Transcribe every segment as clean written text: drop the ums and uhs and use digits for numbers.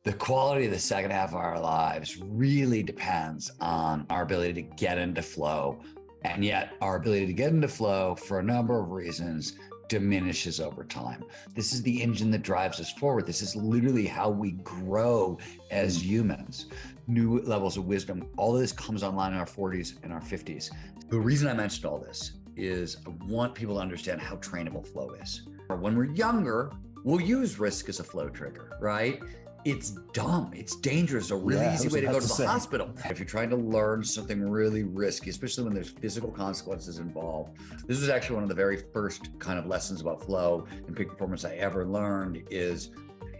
the quality of the second half of our lives really depends on our ability to get into flow. And yet our ability to get into flow for a number of reasons diminishes over time. This is the engine that drives us forward. This is literally how we grow as humans. New levels of wisdom. All of this comes online in our 40s and our 50s. The reason I mentioned all this is I want people to understand how trainable flow is. When we're younger, we'll use risk as a flow trigger, right? It's dumb. It's dangerous. A really easy way to go to the hospital. If you're trying to learn something really risky, especially when there's physical consequences involved. This was actually one of the very first kind of lessons about flow and peak performance I ever learned is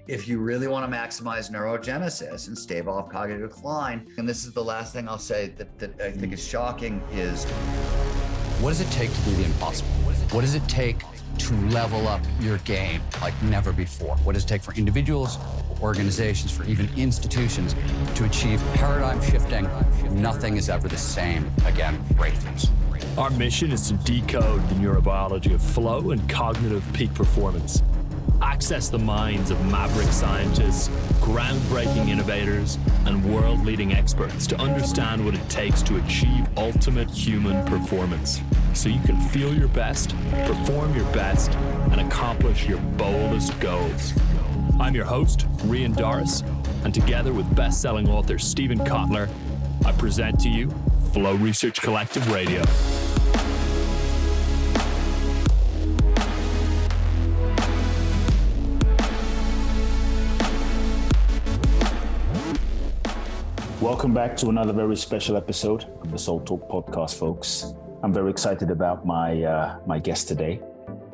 if you really want to maximize neurogenesis and stave off cognitive decline, and this is the last thing I'll say that I think is shocking is, what does it take to do the impossible? What does it take to level up your game like never before? What does it take for individuals, for organizations, for even institutions to achieve paradigm shifting? Nothing is ever the same again. Breakthroughs. Our mission is to decode the neurobiology of flow and cognitive peak performance. Access the minds of maverick scientists, groundbreaking innovators, and world-leading experts to understand what it takes to achieve ultimate human performance, so you can feel your best, perform your best, and accomplish your boldest goals. I'm your host, Rian Doris, and together with best-selling author Stephen Kotler, I present to you Flow Research Collective Radio. Welcome back to another very special episode of the Soul Talk podcast, folks. I'm very excited about my guest today.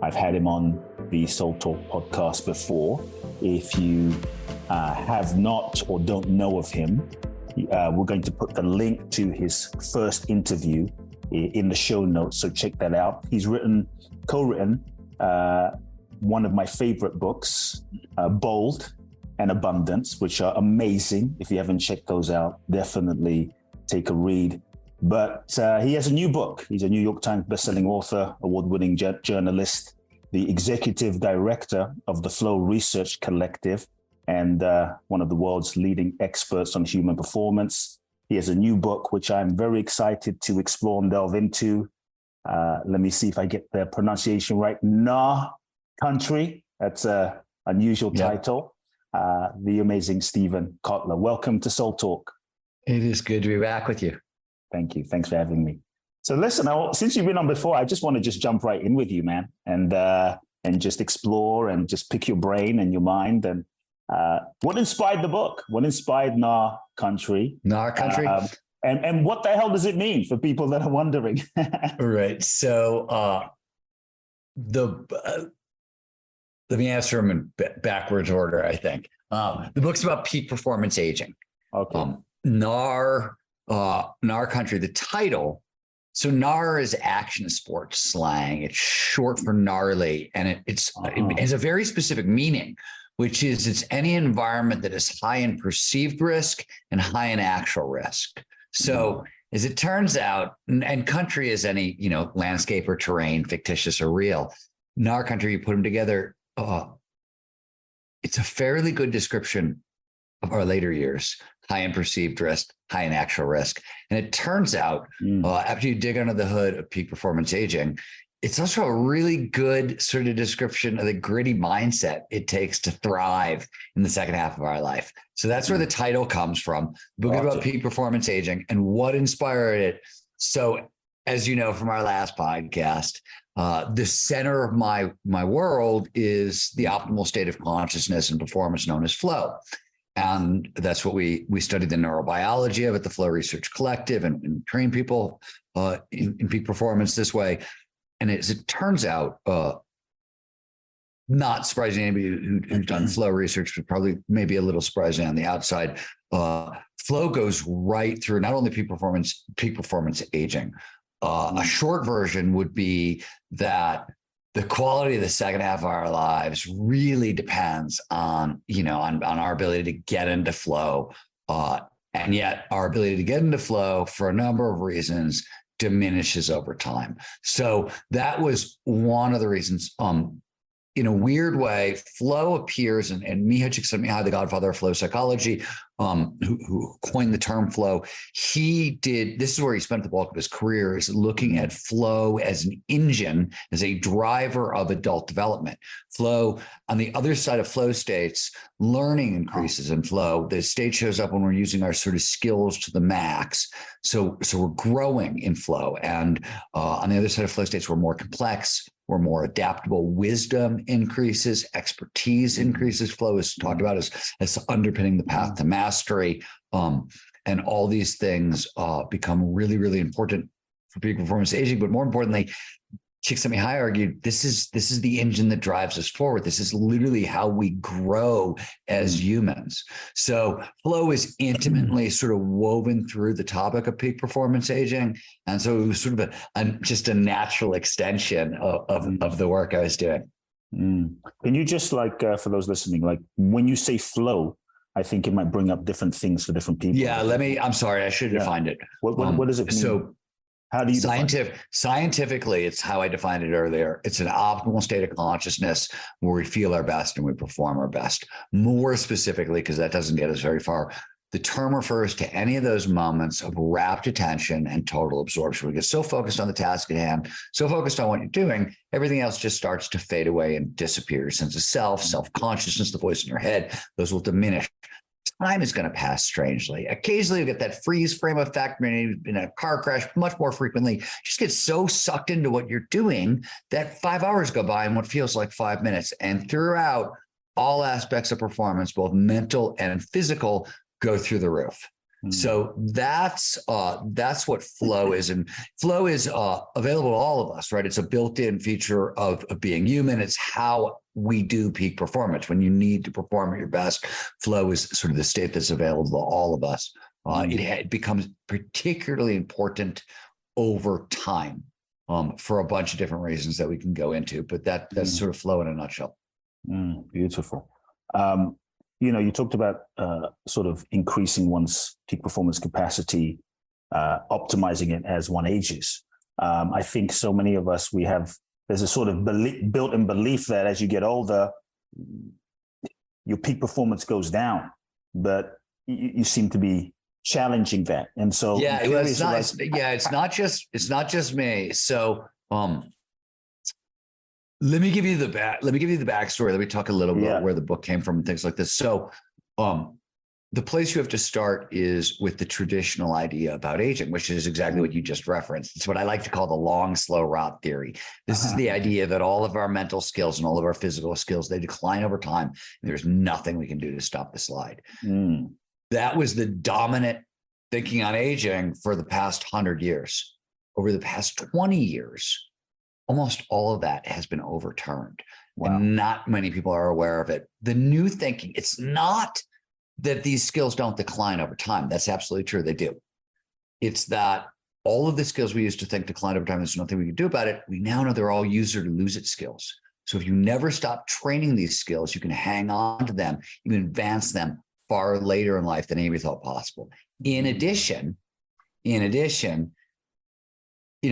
I've had him on the Soul Talk podcast before. If you have not or don't know of him, we're going to put the link to his first interview in the show notes, so check that out. He's co-written one of my favorite books, Bold and Abundance, which are amazing. If you haven't checked those out, definitely take a read. But he has a new book. He's a New York Times bestselling author, award-winning journalist, the executive director of the Flow Research Collective, and one of the world's leading experts on human performance. He has a new book, which I'm very excited to explore and delve into. Let me see if I get the pronunciation right. Nah Country. That's an unusual title. The amazing Stephen Kotler. Welcome to Soul Talk. it is good to be back with you. Thank you. Thanks for having me. So listen, since you've been on before, I just want to just jump right in with you, man, and just explore and just pick your brain and your mind. And what inspired the book? What inspired Nah Country? Nah Country. And what the hell does it mean for people that are wondering? Right. So let me answer them in backwards order, I think. The book's about peak performance aging. Okay. NAR Country, the title. So NAR is action sports slang. It's short for gnarly, and it has a very specific meaning, which is it's any environment that is high in perceived risk and high in actual risk. So as it turns out, and country is any, landscape or terrain, fictitious or real. NAR Country, you put them together, it's a fairly good description of our later years, high in perceived risk, high in actual risk. And it turns out, after you dig under the hood of peak performance aging, it's also a really good sort of description of the gritty mindset it takes to thrive in the second half of our life. So that's where the title comes from. The book is about peak performance aging and what inspired it. So as you know from our last podcast, the center of my world is the optimal state of consciousness and performance known as flow. And that's what we study the neurobiology of at the Flow Research Collective and train people in peak performance this way. And as it turns out, not surprising anybody who's done flow research, but probably maybe a little surprising on the outside, flow goes right through not only peak performance aging. A short version would be that the quality of the second half of our lives really depends on our ability to get into flow. And yet our ability to get into flow for a number of reasons diminishes over time. So that was one of the reasons. in a weird way, flow appears, and Mihaly Csikszentmihalyi, the godfather of flow psychology, who coined the term flow, this is where he spent the bulk of his career, is looking at flow as an engine, as a driver of adult development. Flow, on the other side of flow states, learning increases in flow. The state shows up when we're using our sort of skills to the max. So we're growing in flow. And on the other side of flow states, we're more complex, we're more adaptable. Wisdom increases, expertise increases. Flow is talked about as underpinning the path to mastery. And all these things become really, really important for peak performance aging. But more importantly, Csikszentmihalyi argued, this is the engine that drives us forward. This is literally how we grow as humans. So flow is intimately sort of woven through the topic of peak performance aging. And so it was sort of just a natural extension of the work I was doing. Can you just for those listening, when you say flow, I think it might bring up different things for different people. Yeah, I'm sorry, I should have defined it. What does it mean? So how do you scientifically, it's how I defined it earlier. It's an optimal state of consciousness where we feel our best and we perform our best. More specifically, because that doesn't get us very far, the term refers to any of those moments of rapt attention and total absorption. We get so focused on the task at hand, so focused on what you're doing, everything else just starts to fade away and disappear. Your sense of self-consciousness, the voice in your head, those will diminish. Time is going to pass strangely. Occasionally you get that freeze frame effect in a car crash, much more frequently. Just get so sucked into what you're doing that 5 hours go by in what feels like 5 minutes. And throughout, all aspects of performance, both mental and physical, go through the roof. So that's what flow is. And flow is available to all of us, right? It's a built-in feature of being human. It's how we do peak performance. When you need to perform at your best, flow is sort of the state that's available to all of us. It becomes particularly important over time for a bunch of different reasons that we can go into, but that's sort of flow in a nutshell. Beautiful. You talked about sort of increasing one's peak performance capacity, optimizing it as one ages. I think so many of us, there's a sort of built-in belief that as you get older, your peak performance goes down, but you seem to be challenging that. And so it's not just me. So let me give you the backstory. Let me talk a little bit about where the book came from and things like this. So the place you have to start is with the traditional idea about aging, which is exactly what you just referenced. It's what I like to call the long, slow rot theory. This is the idea that all of our mental skills and all of our physical skills, they decline over time. And there's nothing we can do to stop the slide. That was the dominant thinking on aging for the past 100 years. Over the past 20 years, almost all of that has been overturned. Wow. And not many people are aware of it. The new thinking, it's not that these skills don't decline over time. That's absolutely true. They do. It's that all of the skills we used to think decline over time, there's nothing we can do about it. We now know they're all use it or lose it skills. So if you never stop training these skills, you can hang on to them, you can advance them far later in life than anybody thought possible. In addition, in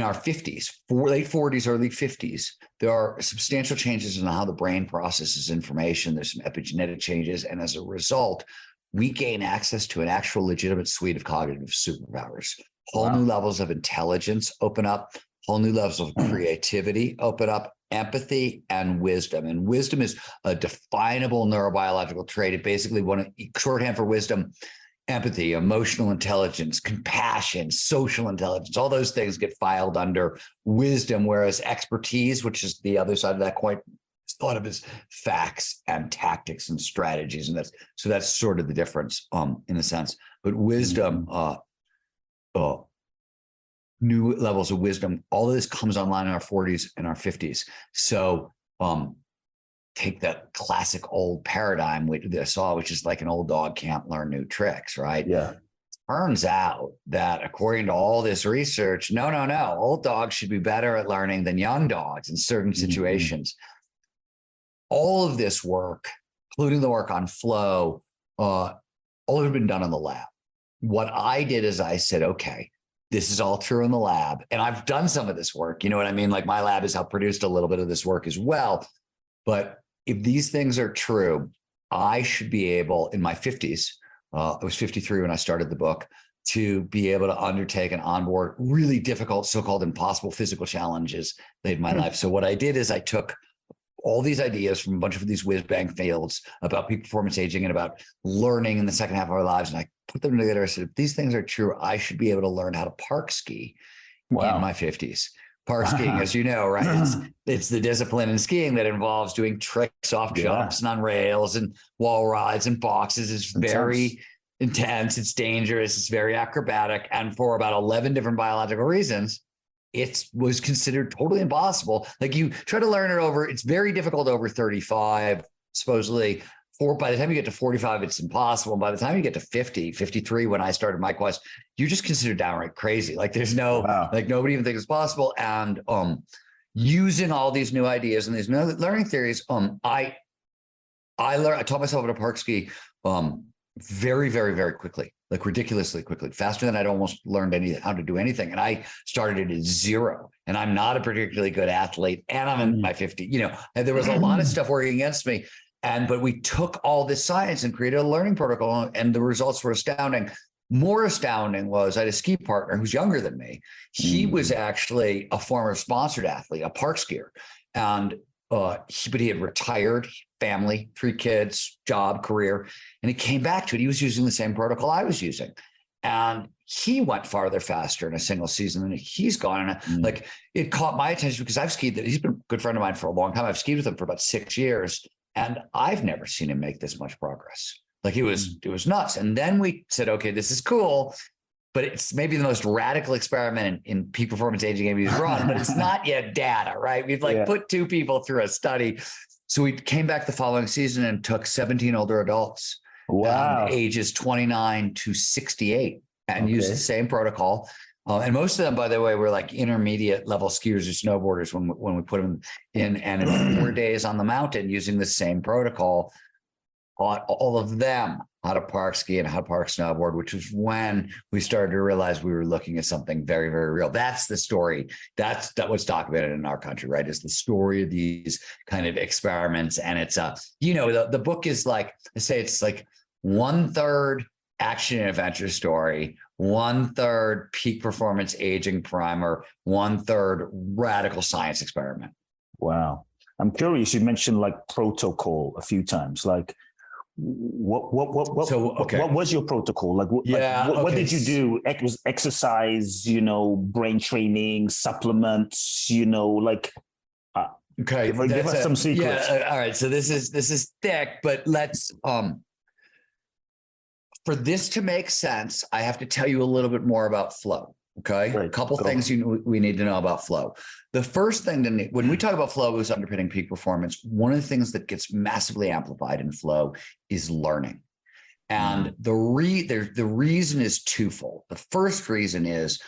our 50s, late 40s, early 50s, there are substantial changes in how the brain processes information. There's some epigenetic changes. And as a result, we gain access to an actual legitimate suite of cognitive superpowers. Whole new levels of intelligence open up, whole new levels of creativity open up, empathy and wisdom. And wisdom is a definable neurobiological trait. It basically, shorthand for wisdom, empathy, emotional intelligence, compassion, social intelligence, all those things get filed under wisdom, whereas expertise, which is the other side of that coin, is thought of as facts and tactics and strategies. And that's sort of the difference in a sense. But wisdom, new levels of wisdom, all of this comes online in our 40s and our 50s. So take that classic old paradigm which is like an old dog can't learn new tricks, right? Yeah. Turns out that according to all this research, no, old dogs should be better at learning than young dogs in certain situations. All of this work, including the work on flow, all of it had been done in the lab. What I did is I said, okay, this is all true in the lab. And I've done some of this work. You know what I mean? Like my lab has helped produce a little bit of this work as well. But if these things are true, I should be able in my 50s, I was 53 when I started the book, to be able to undertake and onboard really difficult, so-called impossible physical challenges late in my life. So what I did is I took all these ideas from a bunch of these whiz-bang fields about peak performance aging and about learning in the second half of our lives. And I put them together. I said, if these things are true, I should be able to learn how to park ski in my 50s. Park skiing, as you know, right? It's the discipline in skiing that involves doing tricks off jumps and on rails and wall rides and boxes. It's very intense. It's dangerous. It's very acrobatic. And for about 11 different biological reasons, it was considered totally impossible. Like you try to learn it over, it's very difficult over 35, supposedly. By the time you get to 45, it's impossible. By the time you get to 50, 53, when I started my quest, you're just considered downright crazy. Like there's no, like nobody even thinks it's possible. And using all these new ideas and these new learning theories, I taught myself how to park ski very, very, very quickly, like ridiculously quickly, faster than I'd almost learned how to do anything. And I started at zero, and I'm not a particularly good athlete, and I'm in my 50s, and there was a lot of stuff working against me. But we took all this science and created a learning protocol, and the results were astounding. More astounding was I had a ski partner who's younger than me. He was actually a former sponsored athlete, a park skier. And but he had retired, family, 3 kids, job, career, and he came back to it. He was using the same protocol I was using. And he went farther faster in a single season than he's gone. And like it caught my attention because I've skied. He's been a good friend of mine for a long time. I've skied with him for about 6 years. And I've never seen him make this much progress. Like it was nuts. And then we said, okay, this is cool, but it's maybe the most radical experiment in peak performance aging we've run, but it's not yet data, right? We've put 2 people through a study. So we came back the following season and took 17 older adults, ages 29 to 68, and used the same protocol. And most of them, by the way, were like intermediate level skiers or snowboarders when we put them in. And in 4 days on the mountain using the same protocol, taught all of them how to park ski and how to park snowboard, which was when we started to realize we were looking at something very, very real. That's the story. That was documented in our country, right? Is the story of these kind of experiments. And it's the book is like, I say, it's like 1/3 action and adventure story, 1/3 peak performance aging primer, 1/3 radical science experiment. Wow. I'm curious. You mentioned like protocol a few times. Like what was your protocol? Like what did you do? Was exercise, brain training, supplements, like okay. Give us some secrets. Yeah. All right. So this is thick, but let's for this to make sense, I have to tell you a little bit more about flow. Okay. Right. A couple things we need to know about flow. The first thing when we talk about flow is underpinning peak performance. One of the things that gets massively amplified in flow is learning. And the reason is twofold. The first reason is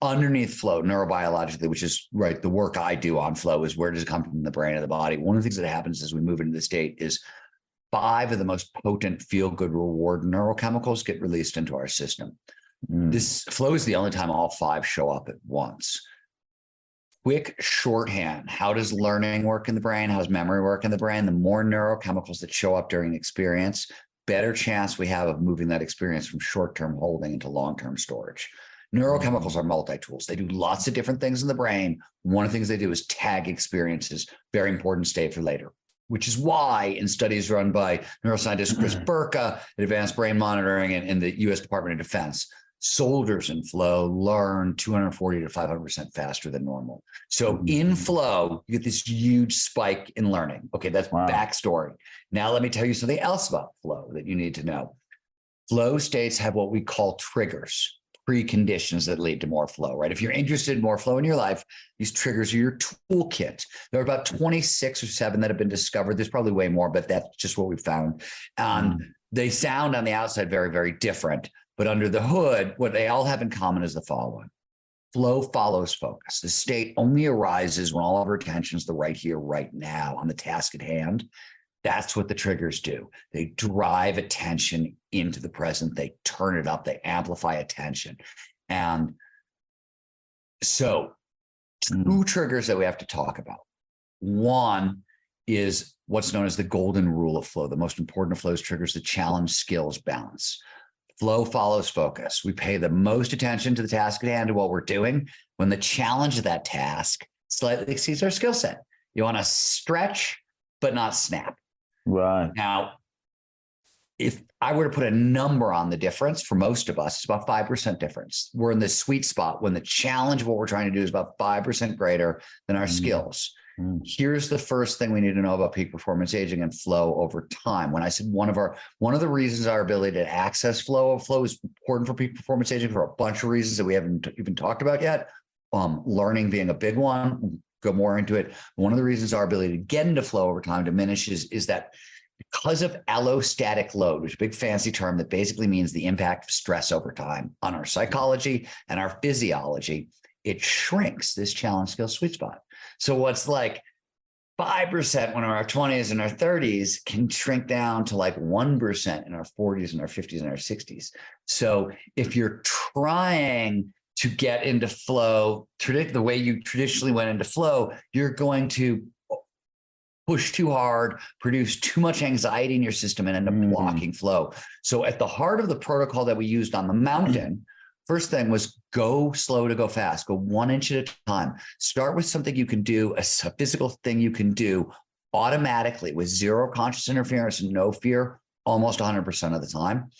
underneath flow, neurobiologically, which is right. The work I do on flow is where does it come from the brain or the body? One of the things that happens as we move into the state is 5 of the most potent feel-good reward neurochemicals get released into our system. This flow is the only time all 5 show up at once. Quick shorthand. How does learning work in the brain? How does memory work in the brain? The more neurochemicals that show up during the experience, better chance we have of moving that experience from short-term holding into long-term storage. Neurochemicals are multi-tools. They do lots of different things in the brain. One of the things they do is tag experiences. Very important, stay for later, which is why in studies run by neuroscientist Chris Burka at Advanced Brain Monitoring and in the U.S. Department of Defense, soldiers in flow learn 240 to 500% faster than normal. So in flow, you get this huge spike in learning. Okay, that's backstory. Now let me tell you something else about flow that you need to know. Flow states have what we call triggers, preconditions that lead to more flow, right? If you're interested in more flow in your life, these triggers are your toolkit. There are about 26 or 7 that have been discovered. There's probably way more, but that's just what we found. And they sound on the outside very, very different. But under the hood, what they all have in common is the following. Flow follows focus. The state only arises when all of our attention is the right here, right now, on the task at hand. That's what the triggers do. They drive attention into the present. They turn it up. They amplify attention. And so 2 triggers that we have to talk about. One is what's known as the golden rule of flow. The most important of flows triggers the challenge, skills, balance. Flow follows focus. We pay the most attention to the task at hand, to what we're doing, when the challenge of that task slightly exceeds our skill set. You want to stretch, but not snap. Right. Now, if I were to put a number on the difference for most of us, it's about 5% difference. We're in the sweet spot when the challenge of what we're trying to do is about 5% greater than our skills. Here's the first thing we need to know about peak performance aging and flow over time. When I said one of the reasons our ability to access flow is important for peak performance aging, for a bunch of reasons that we haven't even talked about yet. Learning being a big one. We'll go more into it. One of the reasons our ability to get into flow over time diminishes is that because of allostatic load, which is a big fancy term that basically means the impact of stress over time on our psychology and our physiology, it shrinks this challenge skill sweet spot. So what's like 5% when we're in our 20s and our 30s can shrink down to like 1% in our 40s and our 50s and our 60s. So if you're trying to get into flow, the way you traditionally went into flow, you're going to push too hard, produce too much anxiety in your system, and end up blocking flow. So at the heart of the protocol that we used on the mountain, first thing was go slow to go fast, go 1 inch at a time. Start with something you can do, a physical thing you can do automatically with zero conscious interference and no fear, almost 100% of the time,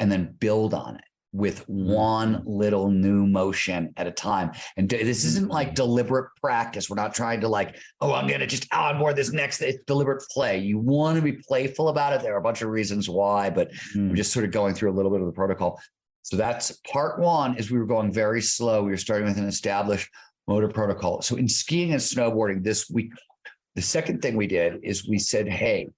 and then build on it with one little new motion at a time. And this isn't like deliberate practice. We're not trying to like, oh, I'm going to just onboard this next. It's deliberate play. You want to be playful about it. There are a bunch of reasons why, but we're just sort of going through a little bit of the protocol. So that's part one. Is we were going very slow. We were starting with an established motor protocol. So in skiing and snowboarding this week, the second thing we did is we said, hey,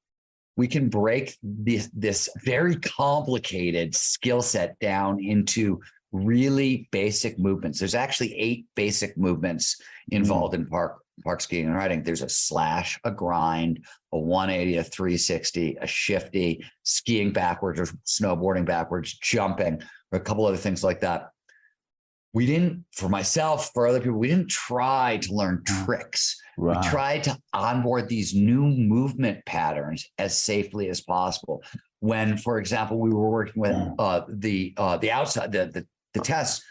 we can break this very complicated skill set down into really basic movements. There's actually 8 basic movements involved in park skiing and riding. There's a slash, a grind, a 180, a 360, a shifty, skiing backwards or snowboarding backwards, jumping, or a couple other things like that. We didn't, for myself, for other people, we didn't try to learn tricks. Right. We tried to onboard these new movement patterns as safely as possible. When, for example, we were working with the outside, the tests,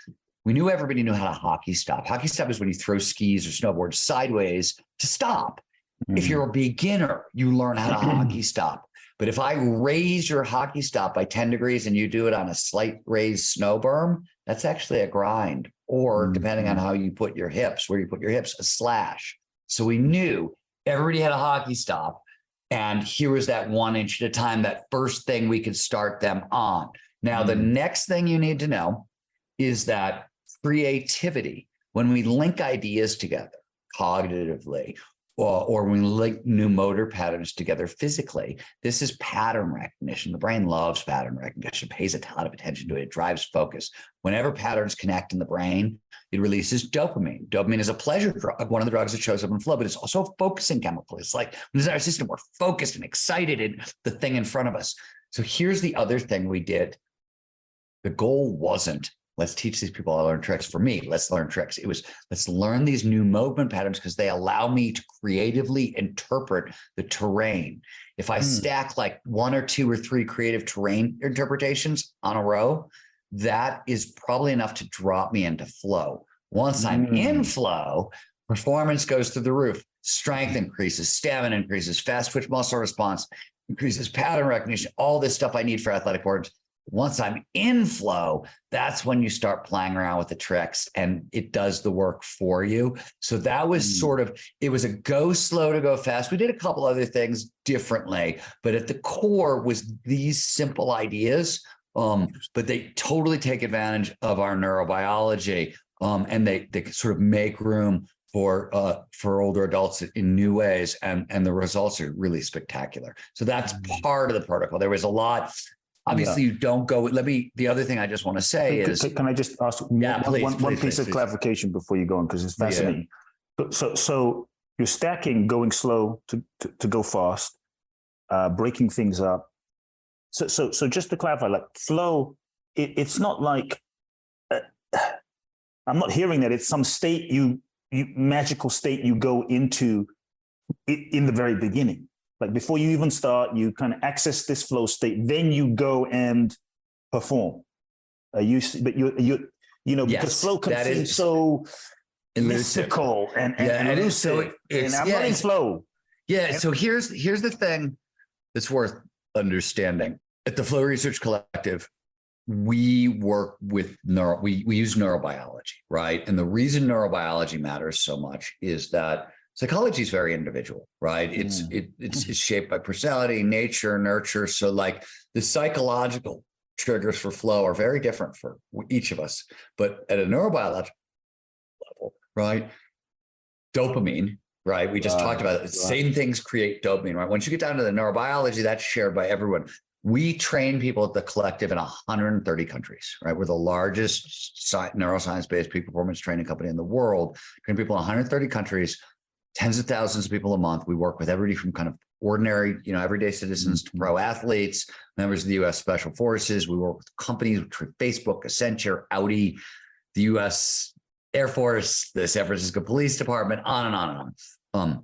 we knew everybody knew how to hockey stop. Hockey stop is when you throw skis or snowboards sideways to stop. If you're a beginner, you learn how to hockey stop. But if I raise your hockey stop by 10 degrees and you do it on a slight raised snow berm, that's actually a grind. Or depending on how you put your hips, where you put your hips, a slash. So we knew everybody had a hockey stop. And here was that 1 inch at a time, that first thing we could start them on. Now, the next thing you need to know is that creativity, when we link ideas together cognitively, or when we link new motor patterns together physically, this is pattern recognition. The brain loves pattern recognition, pays a ton of attention to it. It drives focus. Whenever patterns connect in the brain, it releases dopamine. Dopamine is a pleasure drug, one of the drugs that shows up in flow, but it's also a focusing chemical. It's like when it's in our system, we're focused and excited in the thing in front of us. So here's the other thing we did. The goal wasn't, let's teach these people how to learn tricks. For me, let's learn tricks. It was, let's learn these new movement patterns because they allow me to creatively interpret the terrain. If I stack like 1 or 2 or 3 creative terrain interpretations on a row, that is probably enough to drop me into flow. Once I'm in flow, performance goes through the roof. Strength increases, stamina increases, fast twitch muscle response increases, pattern recognition, all this stuff I need for athletic performance. Once I'm in flow, that's when you start playing around with the tricks and it does the work for you. So that was sort of, it was a go slow to go fast. We did a couple other things differently, but at the core was these simple ideas, but they totally take advantage of our neurobiology, and they sort of make room for older adults in new ways. And the results are really spectacular. So that's part of the protocol. There was a lot. Obviously, you don't go. The other thing I just want to say is. Can I just ask one piece of clarification before you go on, because it's fascinating. Yeah. So you're stacking going slow to go fast, breaking things up. So just to clarify, like flow, it's not like, I'm not hearing that it's some state you magical state you go into in the very beginning. Like before you even start, you kind of access this flow state, then you go and perform. But because Yes, flow can that seem is so elusive. mystical and And so elusive. And I'm not in flow. Yeah. So here's the thing that's worth understanding. At the Flow Research Collective, we work with we use neurobiology, right? And the reason neurobiology matters so much is that psychology is very individual, right? It's shaped by personality, nature, nurture. So like the psychological triggers for flow are very different for each of us. But at a neurobiological level, right? Dopamine, right? We just talked about it. Right. Same things create dopamine, right? Once you get down to the neurobiology, that's shared by everyone. We train people at the collective in 130 countries, right? We're the largest neuroscience-based peak performance training company in the world. Train people in 130 countries, tens of thousands of people a month. We work with everybody from kind of ordinary, everyday citizens to pro athletes, members of the U.S. Special Forces. We work with companies, Facebook, Accenture, Audi, the U.S. Air Force, the San Francisco Police Department, on and on and on.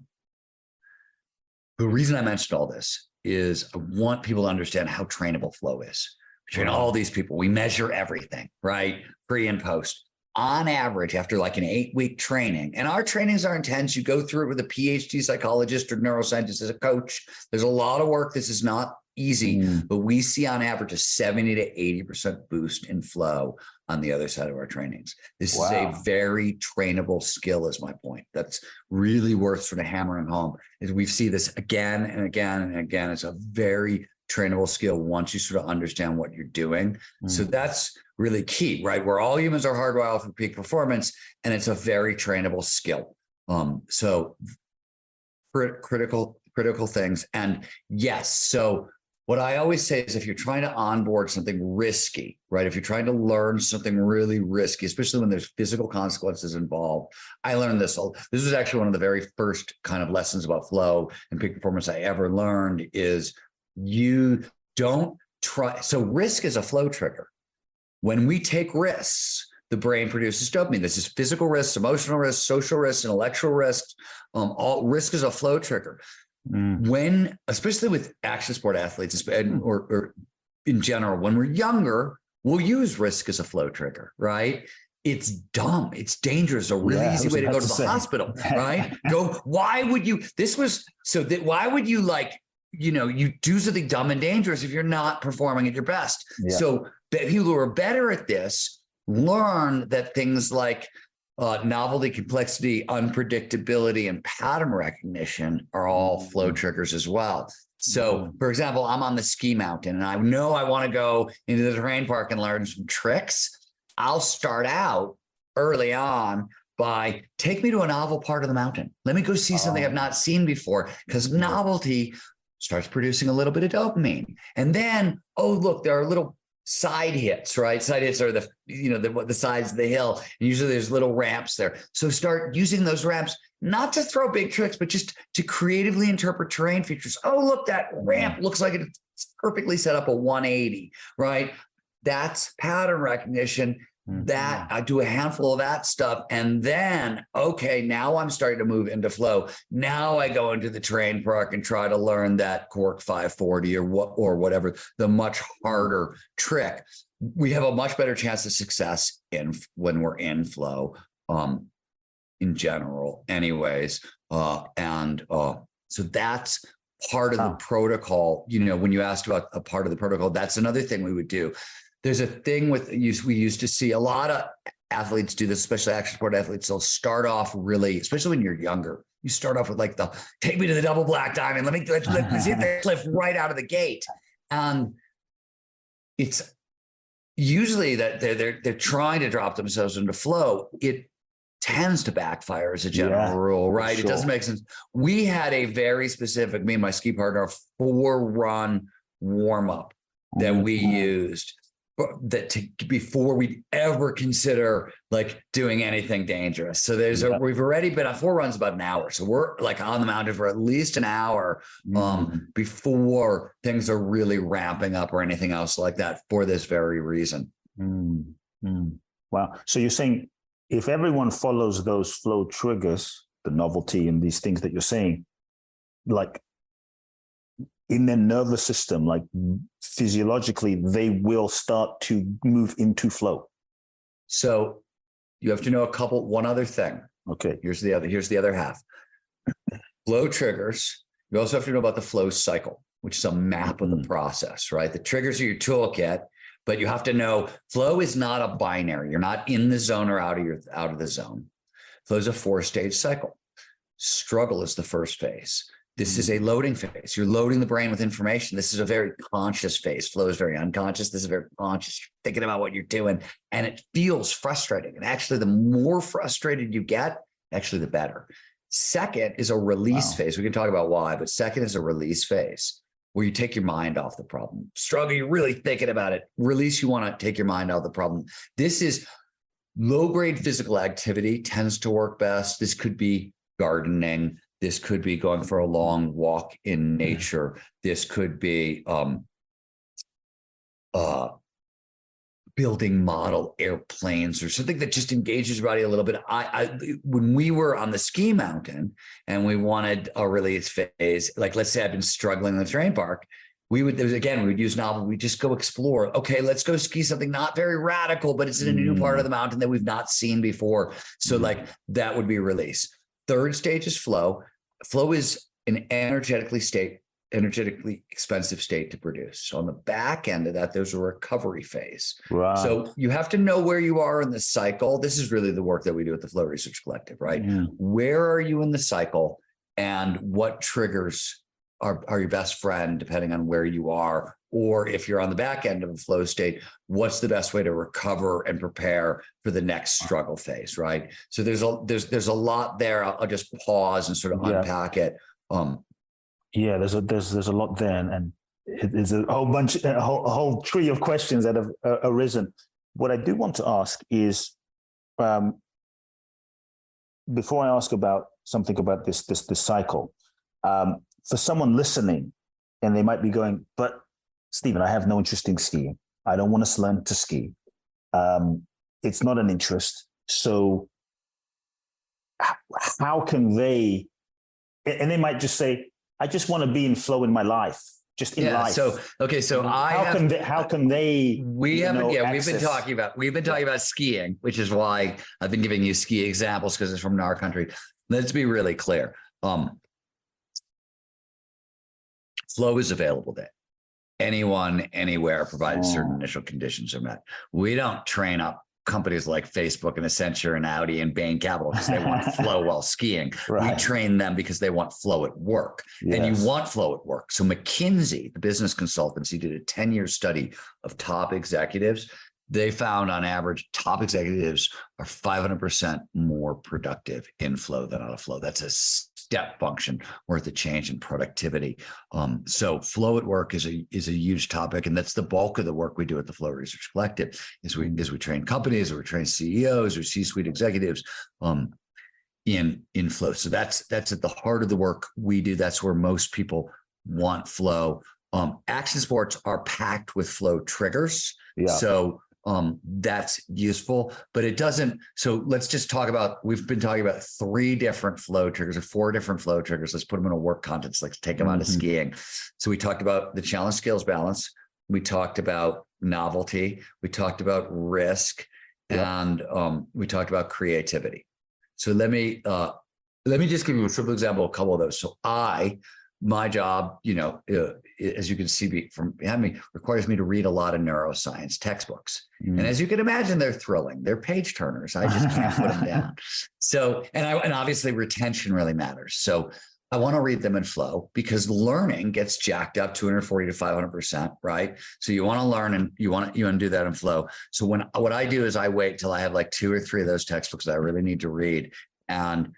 The reason I mentioned all this is I want people to understand how trainable flow is. We train all these people. We measure everything, right? Pre and post. On average, after like an 8-week training, and our trainings are intense. You go through it with a PhD psychologist or neuroscientist as a coach. There's a lot of work. This is not easy, but we see on average a 70 to 80% boost in flow on the other side of our trainings. This is a very trainable skill, is my point. That's really worth sort of hammering home. Is we see this again and again and again. It's a very trainable skill once you sort of understand what you're doing. So that's really key, right? Where all humans are hardwired for peak performance, and it's a very trainable skill. So critical things. And yes, so what I always say is if you're trying to onboard something risky, right? If you're trying to learn something really risky, especially when there's physical consequences involved. I learned this. This was actually one of the very first kind of lessons about flow and peak performance I ever learned is you don't try. So risk is a flow trigger. When we take risks, the brain produces dopamine. This is physical risks, emotional risks, social risks, intellectual risks. All risk is a flow trigger. When, especially with action sport athletes or in general, when we're younger, we'll use risk as a flow trigger, right? It's dumb. It's dangerous. A really easy way to go to the hospital, right? Why would you you do something dumb and dangerous if you're not performing at your best? Yeah. So people who are better at this learn that things like novelty, complexity, unpredictability, and pattern recognition are all flow triggers as well. So, for example, I'm on the ski mountain and I know I want to go into the terrain park and learn some tricks. I'll start out early on by take me to a novel part of the mountain. Let me go see something I've not seen before, because novelty starts producing a little bit of dopamine. And then, oh, look, there are little side hits, right? Side hits are the sides of the hill. And usually there's little ramps there. So start using those ramps, not to throw big tricks, but just to creatively interpret terrain features. Oh, look, that ramp looks like it's perfectly set up a 180, right? That's pattern recognition. That I do a handful of that stuff. And then, okay, now I'm starting to move into flow. Now I go into the terrain park and try to learn that cork 540 or whatever, the much harder trick. We have a much better chance of success when we're in flow, in general anyways. So that's part of the protocol. When you asked about a part of the protocol, that's another thing we would do. There's a thing we used to see a lot of athletes do this, especially action sport athletes. They'll start off really, especially when you're younger, you start off with like take me to the double black diamond. Let's see the cliff right out of the gate. It's usually that they're trying to drop themselves into flow. It tends to backfire as a general rule, right? Sure. It doesn't make sense. We had a very specific, me and my ski partner, 4-run warm up that we used before we ever consider like doing anything dangerous. So we've already been on 4 runs about an hour. So we're like on the mountain for at least an hour before things are really ramping up or anything else like that for this very reason. Wow. So you're saying if everyone follows those flow triggers, the novelty and these things that you're saying, like in their nervous system, like physiologically, they will start to move into flow. So you have to know one other thing. Okay. Here's the other half. Flow triggers. You also have to know about the flow cycle, which is a map of the process, right? The triggers are your toolkit, but you have to know flow is not a binary. You're not in the zone or out of the zone. Flow is a 4-stage cycle. Struggle is the first phase. This is a loading phase. You're loading the brain with information. This is a very conscious phase. Flow is very unconscious. This is very conscious. You're thinking about what you're doing, and it feels frustrating. And actually, the more frustrated you get, actually, the better. Second is a release phase. We can talk about why, but second is a release phase where you take your mind off the problem. Struggle, you're really thinking about it. Release, you want to take your mind off the problem. This is low-grade physical activity tends to work best. This could be gardening. This could be going for a long walk in nature. This could be building model airplanes or something that just engages your body a little bit. When we were on the ski mountain and we wanted a release phase, like let's say I've been struggling in the terrain park, we would use novel. We just go explore. Okay, let's go ski something not very radical, but it's in a new part of the mountain that we've not seen before. So like that would be release. Third stage is flow. Flow is an energetically expensive state to produce. So on the back end of that, there's a recovery phase. Right. So you have to know where you are in the cycle. This is really the work that we do at the Flow Research Collective, right? Where are you in the cycle, and what triggers are your best friend depending on where you are? Or if you're on the back end of a flow state, what's the best way to recover and prepare for the next struggle phase, right? So there's a lot there. I'll just pause and sort of unpack it. There's a lot there, and there's a whole tree of questions that have arisen. What I do want to ask is, before I ask about something about this cycle, for someone listening, and they might be going, but Stephen, I have no interest in skiing. I don't want to learn to ski. It's not an interest. So how can they, and they might just say, I just want to be in flow in my life, just in life. So how can they we've been talking about skiing, which is why I've been giving you ski examples, because it's from our country. Let's be really clear. Flow is available to anyone, anywhere, provided certain initial conditions are met. We don't train up companies like Facebook and Accenture and Audi and Bain Capital because they want flow while skiing. Right. We train them because they want flow at work. Yes. And you want flow at work. So McKinsey, the business consultancy, did a 10-year study of top executives. They found on average, top executives are 500% more productive in flow than out of flow. That's a step function worth of change in productivity. So flow at work is a huge topic, and that's the bulk of the work we do at the Flow Research Collective. Is we train companies, or we train CEOs or C-suite executives in flow. So that's at the heart of the work we do. That's where most people want flow. Action sports are packed with flow triggers. Yeah. So that's useful, but it doesn't. So let's just talk about, we've been talking about 3 different flow triggers or 4 different flow triggers. Let's put them in a work context. Let's take them out of skiing. So we talked about the challenge skills balance. We talked about novelty. We talked about risk, and we talked about creativity. So let me just give you a simple example of a couple of those. So my job, as you can see from behind me, requires me to read a lot of neuroscience textbooks. And as you can imagine, they're thrilling. They're page turners. I just can't put them down. So, and obviously retention really matters. So I want to read them in flow, because learning gets jacked up 240 to 500%, right? So you want to learn, and you want to do that in flow. So what I do is I wait till I have like 2 or 3 of those textbooks that I really need to read. And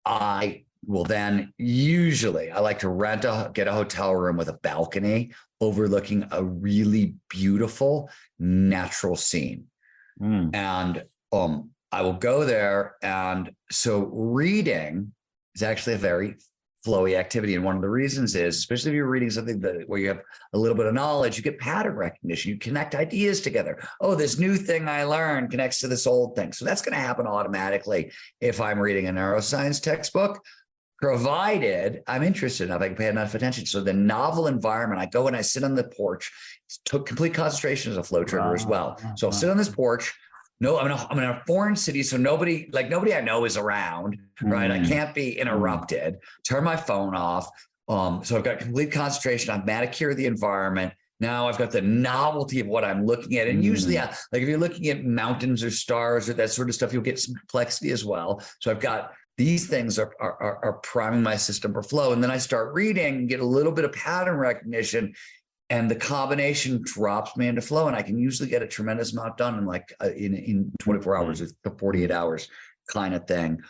I will then I like to get a hotel room with a balcony overlooking a really beautiful natural scene. And I will go there. And so reading is actually a very flowy activity. And one of the reasons is, especially if you're reading something where you have a little bit of knowledge, you get pattern recognition, you connect ideas together. Oh, this new thing I learned connects to this old thing. So that's going to happen automatically if I'm reading a neuroscience textbook. provided I'm interested enough, I can pay enough attention. So the novel environment, I go and I sit on the porch, took complete concentration as a flow trigger as well. So I'll sit on this porch. No, I'm in a foreign city. So nobody I know is around, right? I can't be interrupted. Turn my phone off. So I've got complete concentration. I've manicured the environment. Now I've got the novelty of what I'm looking at. And usually, like if you're looking at mountains or stars or that sort of stuff, you'll get some complexity as well. So I've got these things are priming my system for flow. And then I start reading, get a little bit of pattern recognition, and the combination drops me into flow. And I can usually get a tremendous amount done in like in 24 hours or 48 hours kind of thing.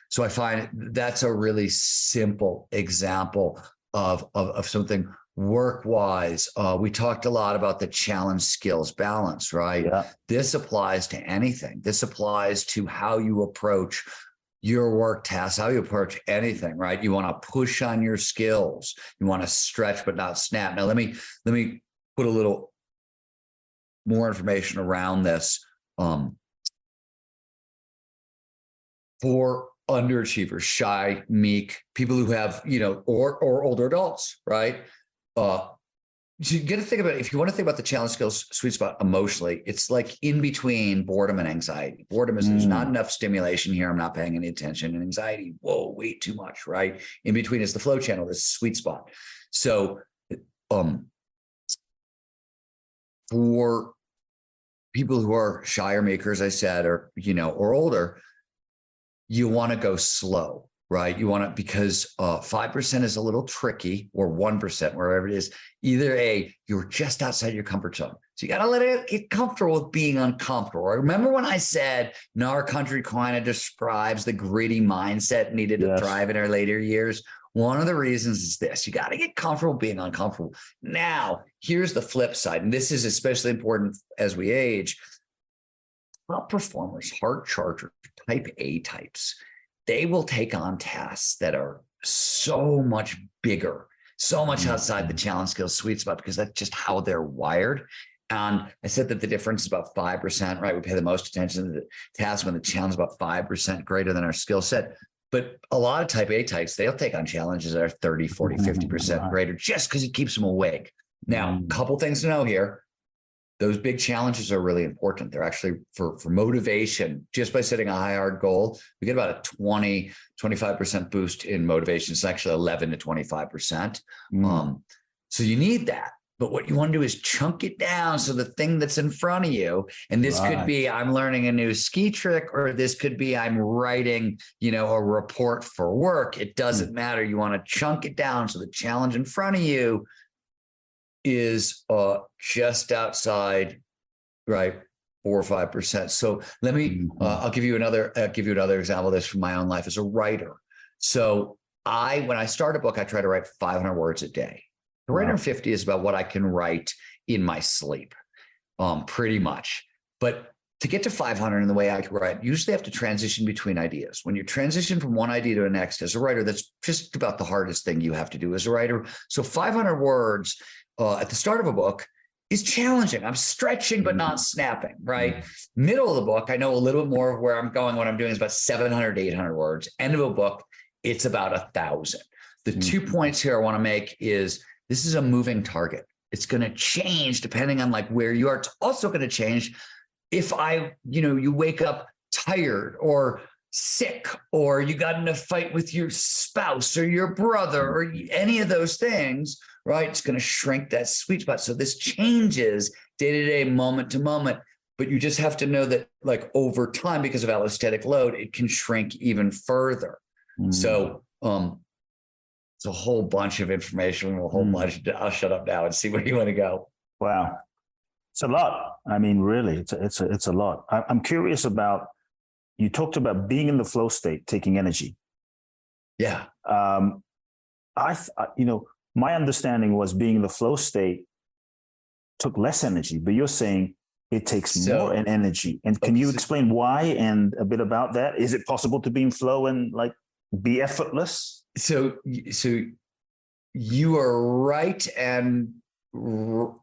So I find that's a really simple example of something work-wise. We talked a lot about the challenge skills balance, right? Yeah. This applies to anything. This applies to how you approach your work tasks, how you approach anything, right? You want to push on your skills. You want to stretch, but not snap. Now, let me put a little more information around this. For underachievers, shy, meek, people who have, or older adults, right? So you got to think about it. If you want to think about the challenge skills sweet spot emotionally, it's like in between boredom and anxiety. Boredom is there's not enough stimulation here. I'm not paying any attention. And anxiety, whoa, way too much, right? In between is the flow channel, this sweet spot. So for people who are shy or meek, as I said, or older, you want to go slow. Right. You want to, because 5% is a little tricky, or 1%, wherever it is. Either you're just outside your comfort zone. So you got to let it get comfortable with being uncomfortable. Remember when I said our country kind of describes the gritty mindset needed to thrive in our later years? One of the reasons is this: you got to get comfortable being uncomfortable. Now, here's the flip side. And this is especially important as we age. Top performers, hard chargers, type A types, they will take on tasks that are so much bigger, so much outside the challenge skills sweet spot, because that's just how they're wired. And I said that the difference is about 5%, right? We pay the most attention to the task when the challenge is about 5% greater than our skill set. But a lot of type A types, they'll take on challenges that are 30, 40, 50% greater just because it keeps them awake. Now, a couple things to know here. Those big challenges are really important. They're actually for motivation. Just by setting a high, hard goal, we get about a 20, 25% boost in motivation. It's actually 11 to 25%. So you need that. But what you want to do is chunk it down. So the thing that's in front of you, and this could be, I'm learning a new ski trick, or this could be, I'm writing, a report for work. It doesn't matter. You want to chunk it down. So the challenge in front of you is just outside, right, 4 or 5%. So let me, I'll give you another example of this from my own life as a writer. So when I start a book, I try to write 500 words a day. 350 is about what I can write in my sleep, pretty much. But to get to 500 in the way I can write, you usually have to transition between ideas. When you transition from one idea to the next as a writer, that's just about the hardest thing you have to do as a writer. So 500 words at the start of a book is challenging. I'm stretching, but not snapping, right? Middle of the book, I know a little bit more of where I'm going. What I'm doing is about 700 to 800 words. End of a book, it's about 1,000. The 2 points here I want to make is this is a moving target. It's going to change depending on like where you are. It's also going to change if you wake up tired or sick, or you got in a fight with your spouse or your brother or any of those things, right? It's going to shrink that sweet spot. So this changes day to day, moment to moment, but you just have to know that like over time, because of allostatic load, it can shrink even further. So it's a whole bunch of information, a whole bunch. I'll shut up now and see where you want to go. Wow. It's a lot. I mean, really, it's a lot. I'm curious about, you talked about being in the flow state, taking energy. Yeah. My understanding was being in the flow state took less energy, but you're saying it takes more energy. And can you explain why and a bit about that? Is it possible to be in flow and like be effortless? So you are right and wrong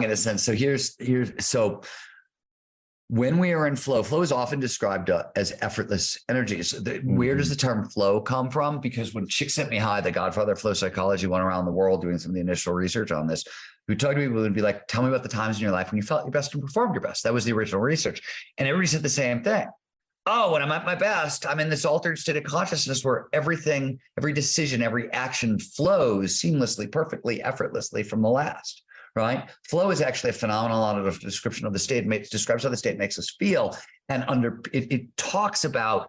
in a sense. So here's when we are in flow is often described as effortless energy. So where does the term flow come from? Because when Csikszentmihalyi, the godfather of flow psychology, went around the world doing some of the initial research on this, we talked to people and be like, tell me about the times in your life when you felt your best and performed your best. That was the original research. And everybody said the same thing. Oh, when I'm at my best, I'm in this altered state of consciousness where everything, every decision, every action flows seamlessly, perfectly, effortlessly from the last, right? Flow is actually a phenomenon of description of the state, describes how the state makes us feel. And it talks about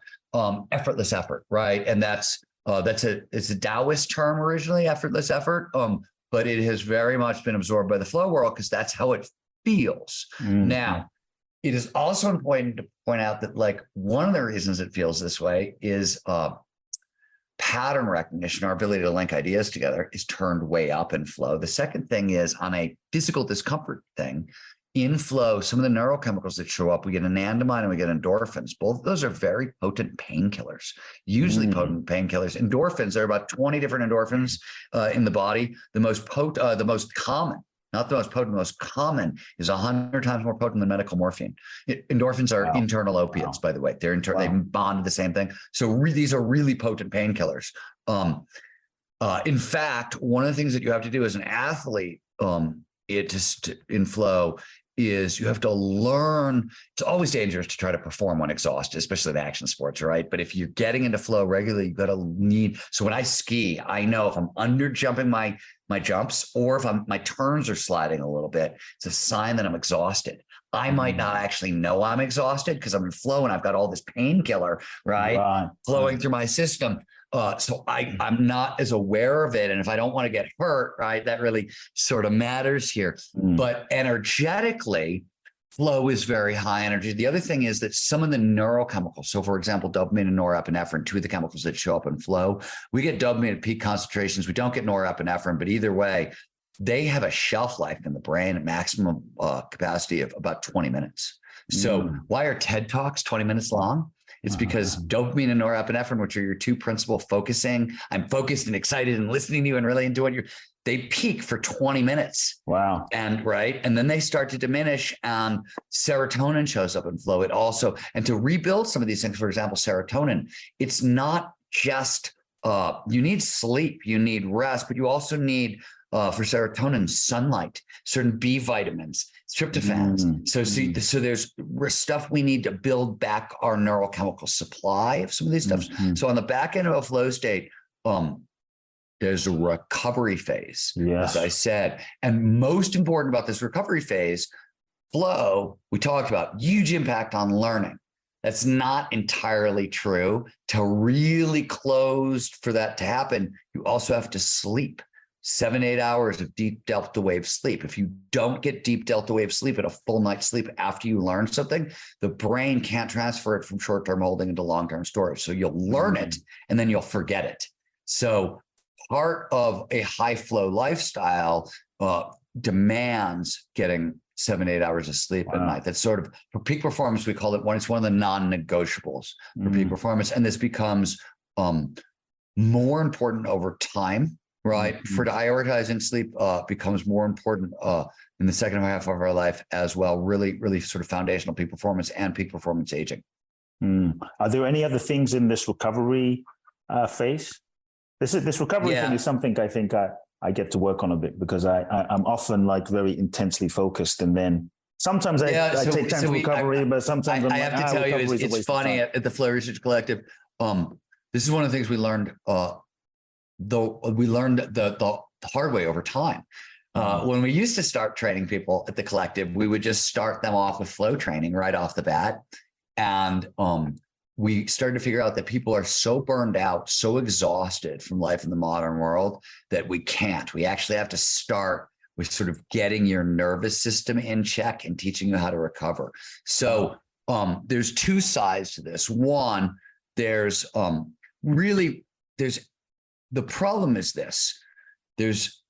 effortless effort, right? And it's a Taoist term originally, effortless effort. But it has very much been absorbed by the flow world because that's how it feels. Now, it is also important to point out that like one of the reasons it feels this way is pattern recognition, our ability to link ideas together, is turned way up in flow. The second thing is on a physical discomfort thing, in flow, some of the neurochemicals that show up, we get anandamide and we get endorphins. Both of those are very potent painkillers, usually potent painkillers. Endorphins, there are about 20 different endorphins in the body. The most common, not the most potent, the most common is 100 times more potent than medical morphine. Endorphins are internal opiates, by the way. They bond to the same thing. So these are really potent painkillers. In fact, one of the things that you have to do as an athlete in flow is you have to learn. It's always dangerous to try to perform when exhausted, especially in action sports, right? But if you're getting into flow regularly, you got to so when I ski, I know if I'm under jumping my jumps or if my turns are sliding a little bit, it's a sign that I'm exhausted. I might not actually know I'm exhausted because I'm in flow and I've got all this painkiller, right, flowing through my system. So I'm not as aware of it. And if I don't want to get hurt, right, that really sort of matters here. But energetically, flow is very high energy. The other thing is that some of the neurochemicals, so for example, dopamine and norepinephrine, two of the chemicals that show up in flow, we get dopamine at peak concentrations. We don't get norepinephrine, but either way, they have a shelf life in the brain at maximum capacity of about 20 minutes. So why are TED Talks 20 minutes long? It's because dopamine and norepinephrine, which are your two principal focusing, I'm focused and excited and listening to you and really enjoying they peak for 20 minutes. Wow. And then they start to diminish and serotonin shows up in flow. It also, and to rebuild some of these things, for example, serotonin, it's not just, you need sleep, you need rest, but you also need, for serotonin, sunlight, certain B vitamins, tryptophans. So there's stuff we need to build back our neurochemical supply of some of these stuff. So on the back end of a flow state, there's a recovery phase, as I said. And most important about this recovery phase, flow, we talked about huge impact on learning. That's not entirely true. To really close for that to happen, you also have to sleep. 7 to 8 hours of deep delta wave sleep. If you don't get deep delta wave sleep and a full night's sleep after you learn something, the brain can't transfer it from short-term holding into long-term storage. So you'll learn it and then you'll forget it. So part of a high flow lifestyle demands getting 7 to 8 hours of sleep at night. That's sort of, for peak performance, we call it it's one of the non-negotiables for peak performance. And this becomes more important over time. Right. For prioritizing sleep becomes more important in the second half of our life as well. Really, really sort of foundational peak performance and peak performance aging. Are there any other things in this recovery phase? This recovery thing is something I think I get to work on a bit because I'm often like very intensely focused, and then sometimes I take time for recovery, but sometimes I have to tell you, it's funny at the Flow Research Collective. This is one of the things we learned. Though we learned the hard way over time. When we used to start training people at the collective, we would just start them off with flow training right off the bat. And we started to figure out that people are so burned out, so exhausted from life in the modern world that we can't. We actually have to start with sort of getting your nervous system in check and teaching you how to recover. So there's two sides to this. One, there's the problem is this. There's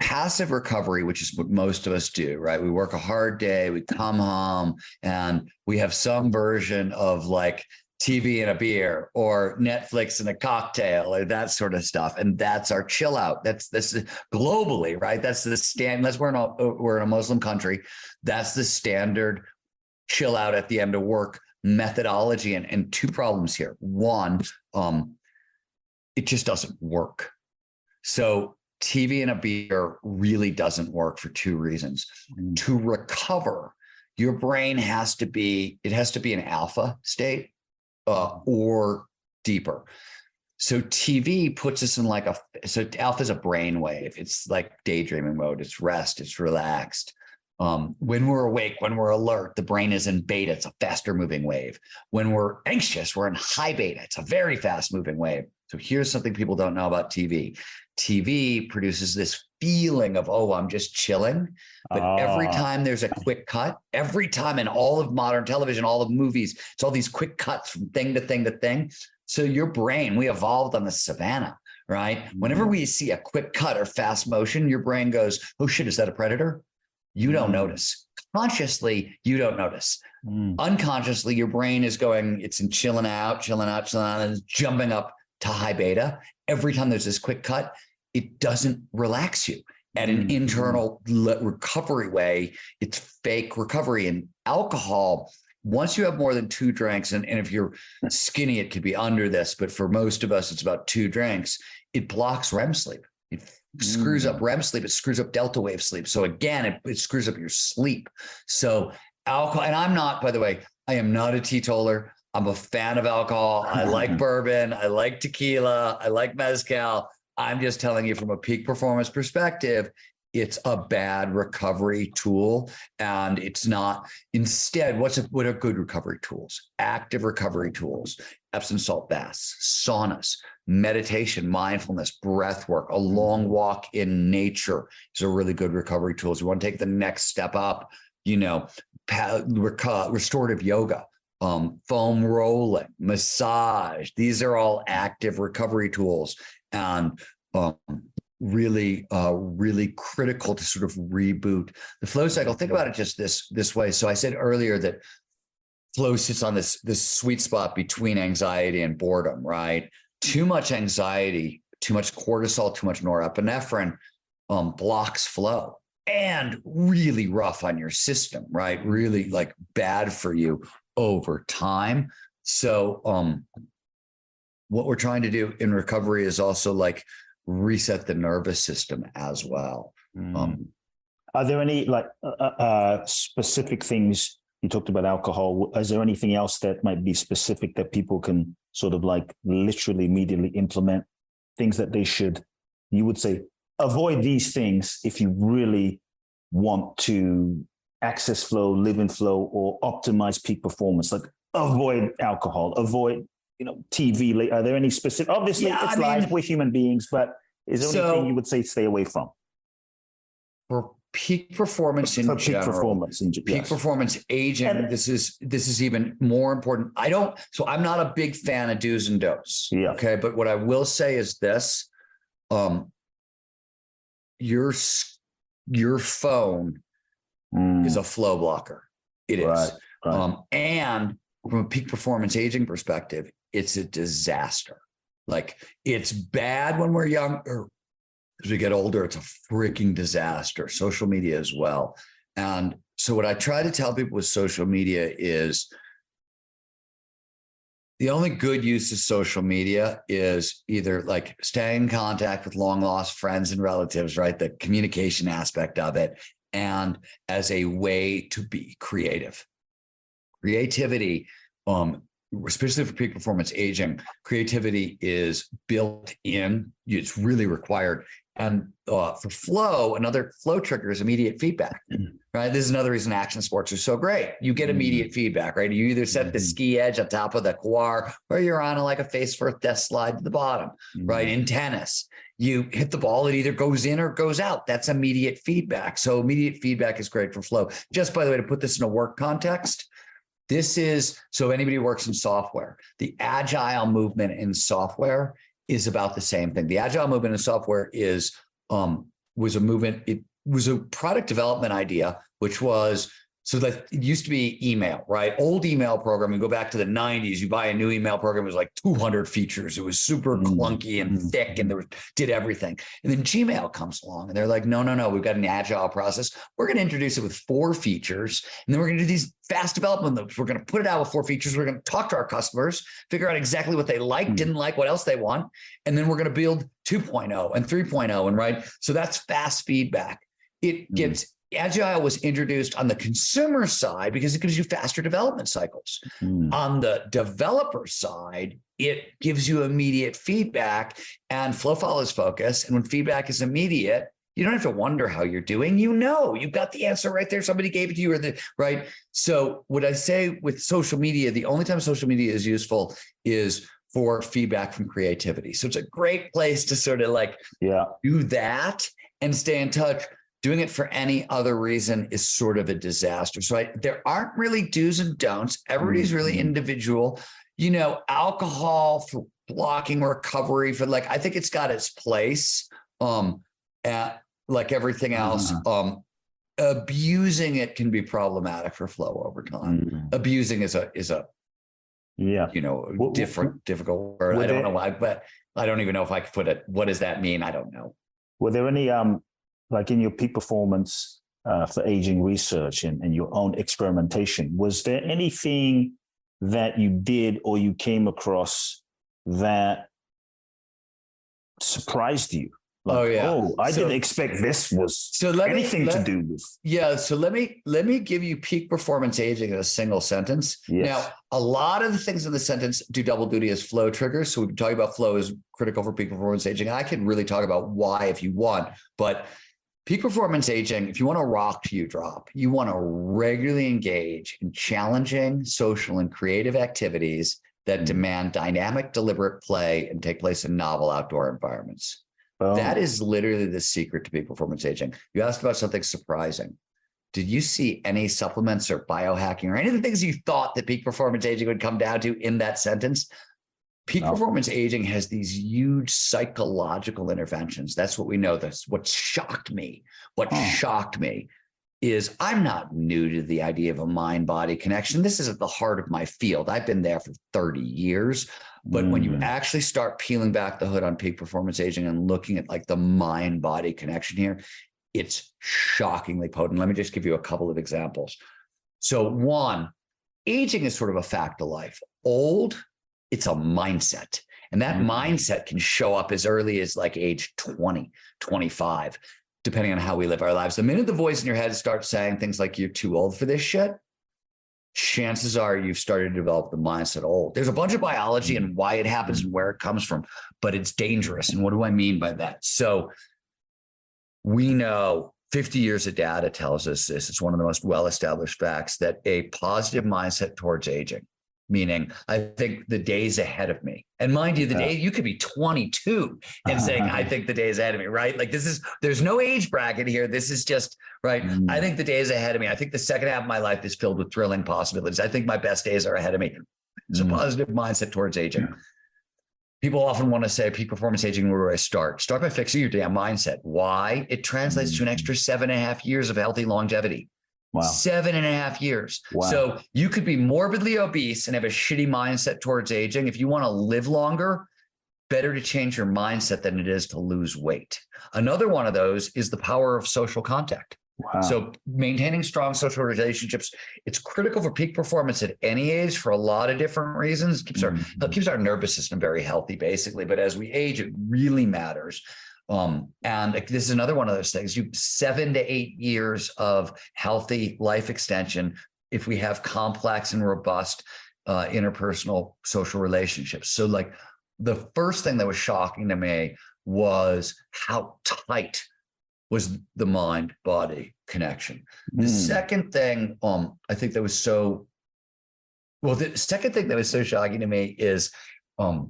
passive recovery, which is what most of us do, right? We work a hard day, we come home, and we have some version of like TV and a beer or Netflix and a cocktail or that sort of stuff. And that's our chill out. That's globally, right? That's the stand. Unless we're in a Muslim country, that's the standard chill out at the end of work methodology. And two problems here. One, it just doesn't work. So TV and a beer really doesn't work for two reasons. To recover, your brain has to be in alpha state or deeper. So TV puts us in so alpha is a brain wave. It's like daydreaming mode. It's rest. It's relaxed. When we're awake, when we're alert, the brain is in beta. It's a faster moving wave. When we're anxious, we're in high beta. It's a very fast moving wave. So here's something people don't know about TV. TV produces this feeling of, oh, I'm just chilling. But every time there's a quick cut, every time in all of modern television, all of movies, it's all these quick cuts from thing to thing to thing. So your brain, we evolved on the savannah, right? Whenever we see a quick cut or fast motion, your brain goes, oh shit, is that a predator? You don't notice. Consciously, you don't notice. Unconsciously, your brain is going, it's in chilling out, and it's jumping up to high beta. Every time there's this quick cut, it doesn't relax you at an internal recovery way. It's fake recovery. And alcohol, once you have more than 2 drinks, and if you're skinny, it could be under this, but for most of us, it's about 2 drinks, it blocks REM sleep. It screws up REM sleep. It screws up delta wave sleep. So again, it screws up your sleep. So alcohol, and I'm not, by the way, I am not a teetotaler. I'm a fan of alcohol. I like bourbon. I like tequila. I like mezcal. I'm just telling you from a peak performance perspective, it's a bad recovery tool. And it's not. Instead, what are good recovery tools? Active recovery tools, Epsom salt baths, saunas, meditation, mindfulness, breath work, a long walk in nature is a really good recovery tools. You want to take the next step up, restorative yoga, foam rolling, massage. These are all active recovery tools, and really critical to sort of reboot the flow cycle. Think about it just this way. So I said earlier that flow sits on this sweet spot between anxiety and boredom, right? Too much anxiety, too much cortisol, too much norepinephrine blocks flow, and really rough on your system, right? Really like bad for you over time. So what we're trying to do in recovery is also like reset the nervous system as well. Are there any specific things? You talked about alcohol. Is there anything else that might be specific that people can sort of like literally immediately implement? Things that they should, you would say, avoid these things if you really want to access flow, live in flow, or optimize peak performance. Like avoid alcohol, avoid TV. Are there any specific? Obviously, it's life. We're human beings, but is there anything you would say stay away from? For peak performance in general, peak performance aging, and this is even more important. I'm not a big fan of do's and don'ts. Yeah. Okay. But what I will say is this, your phone is a flow blocker. It is. Right. And from a peak performance aging perspective, it's a disaster. Like, it's bad when we're young, or as we get older, it's a freaking disaster. Social media as well. And so what I try to tell people with social media is the only good use of social media is either like staying in contact with long lost friends and relatives, right? The communication aspect of it, and as a way to be creative. Creativity, especially for peak performance aging, creativity is built in. It's really required. And for flow, another flow trigger is immediate feedback, right? This is another reason action sports are so great. You get immediate feedback, right? You either set the ski edge on top of the couloir, or you're on like a face-first death slide to the bottom, right? In tennis, you hit the ball, it either goes in or goes out. That's immediate feedback. So immediate feedback is great for flow. Just by the way, to put this in a work context, so anybody who works in software, the agile movement in software is about the same thing. The agile movement in software was a movement. It was a product development idea, which was So that it used to be email, right? Old email program. You go back to the 90s, you buy a new email program, it was like 200 features. It was super clunky and thick and did everything. And then Gmail comes along and they're like, no, we've got an agile process. We're going to introduce it with 4 features. And then we're going to do these fast development loops. We're going to put it out with 4 features. We're going to talk to our customers, figure out exactly what they like, didn't like, what else they want. And then we're going to build 2.0 and 3.0. And right. So that's fast feedback. It gets Agile was introduced on the consumer side because it gives you faster development cycles. On the developer side, it gives you immediate feedback, and flow follows focus. And when feedback is immediate, you don't have to wonder how you're doing. You've got the answer right there. Somebody gave it to you, right? So what I say with social media, the only time social media is useful is for feedback from creativity. So it's a great place to sort of do that and stay in touch. Doing it for any other reason is sort of a disaster. So there aren't really do's and don'ts. Everybody's really individual. Alcohol for blocking recovery I think it's got its place. Like everything else, abusing it can be problematic for flow over time. Abusing is a difficult word. I don't know why, but I don't even know if I could put it. What does that mean? I don't know. Were there any like in your peak performance for aging research and your own experimentation, was there anything that you did or you came across that surprised you? I didn't expect this was anything to do with. Yeah. So let me give you peak performance aging in a single sentence. Yes. Now, a lot of the things in the sentence do double duty as flow triggers. So we've been talking about flow is critical for peak performance aging. I can really talk about why if you want, but peak performance aging, if you want to rock till you drop, you want to regularly engage in challenging social and creative activities that demand dynamic, deliberate play and take place in novel outdoor environments. That is literally the secret to peak performance aging. You asked about something surprising. Did you see any supplements or biohacking or any of the things you thought that peak performance aging would come down to in that sentence? Peak performance aging has these huge psychological interventions. That's what we know. That's what shocked me. What shocked me is I'm not new to the idea of a mind-body connection. This is at the heart of my field. I've been there for 30 years. But when you actually start peeling back the hood on peak performance aging and looking at the mind-body connection here, it's shockingly potent. Let me just give you a couple of examples. So 1, aging is sort of a fact of life. Old, it's a mindset. And that mindset can show up as early as age 20, 25, depending on how we live our lives. The minute the voice in your head starts saying things like, you're too old for this shit, chances are you've started to develop the mindset old. There's a bunch of biology and why it happens and where it comes from, but it's dangerous. And what do I mean by that? So we know 50 years of data tells us this. It's one of the most well-established facts that a positive mindset towards aging, meaning I think the day's ahead of me. And mind you, the day you could be 22 and saying, I think the day is ahead of me, right? There's no age bracket here. This is just, right? I think the day is ahead of me. I think the second half of my life is filled with thrilling possibilities. I think my best days are ahead of me. It's a positive mindset towards aging. People often want to say peak performance aging, where do I start? Start by fixing your damn mindset. Why? It translates to an extra 7.5 years of healthy longevity. Wow. 7.5 years. Wow. So you could be morbidly obese and have a shitty mindset towards aging. If you want to live longer, better to change your mindset than it is to lose weight. Another one of those is the power of social contact. Wow. So maintaining strong social relationships, it's critical for peak performance at any age for a lot of different reasons. It keeps our nervous system very healthy, basically. But as we age, it really matters. And this is another one of those things. 7 to 8 years of healthy life extension if we have complex and robust interpersonal social relationships. So the first thing that was shocking to me was how tight was the mind-body connection. The second thing I think that was the second thing that was so shocking to me is the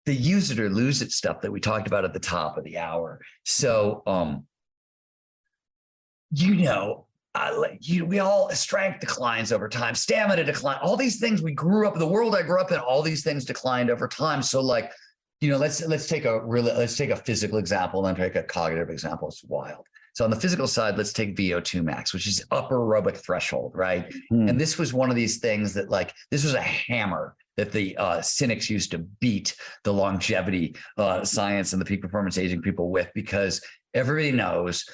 use it or lose it stuff that we talked about at the top of the hour. So, we all, strength declines over time, stamina decline, all these things we grew up, the world I grew up in, all these things declined over time. So let's take a physical example and then take a cognitive example. It's wild. So on the physical side, let's take VO2 max, which is upper aerobic threshold, right? And this was one of these things that this was a hammer that the cynics used to beat the longevity science and the peak performance aging people with, because everybody knows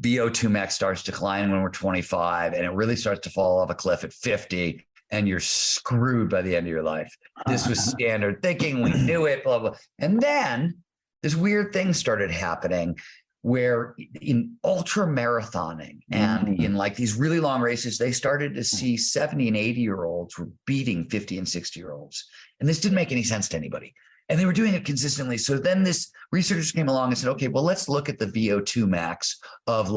VO2 max starts declining when we're 25 and it really starts to fall off a cliff at 50 and you're screwed by the end of your life. This was standard thinking. We knew it, blah, blah. And then this weird thing started happening where in ultra marathoning and in these really long races, they started to see 70 and 80-year-olds were beating 50 and 60-year-olds. And this didn't make any sense to anybody. And they were doing it consistently. So then this researchers came along and said, okay, well, let's look at the VO2 max of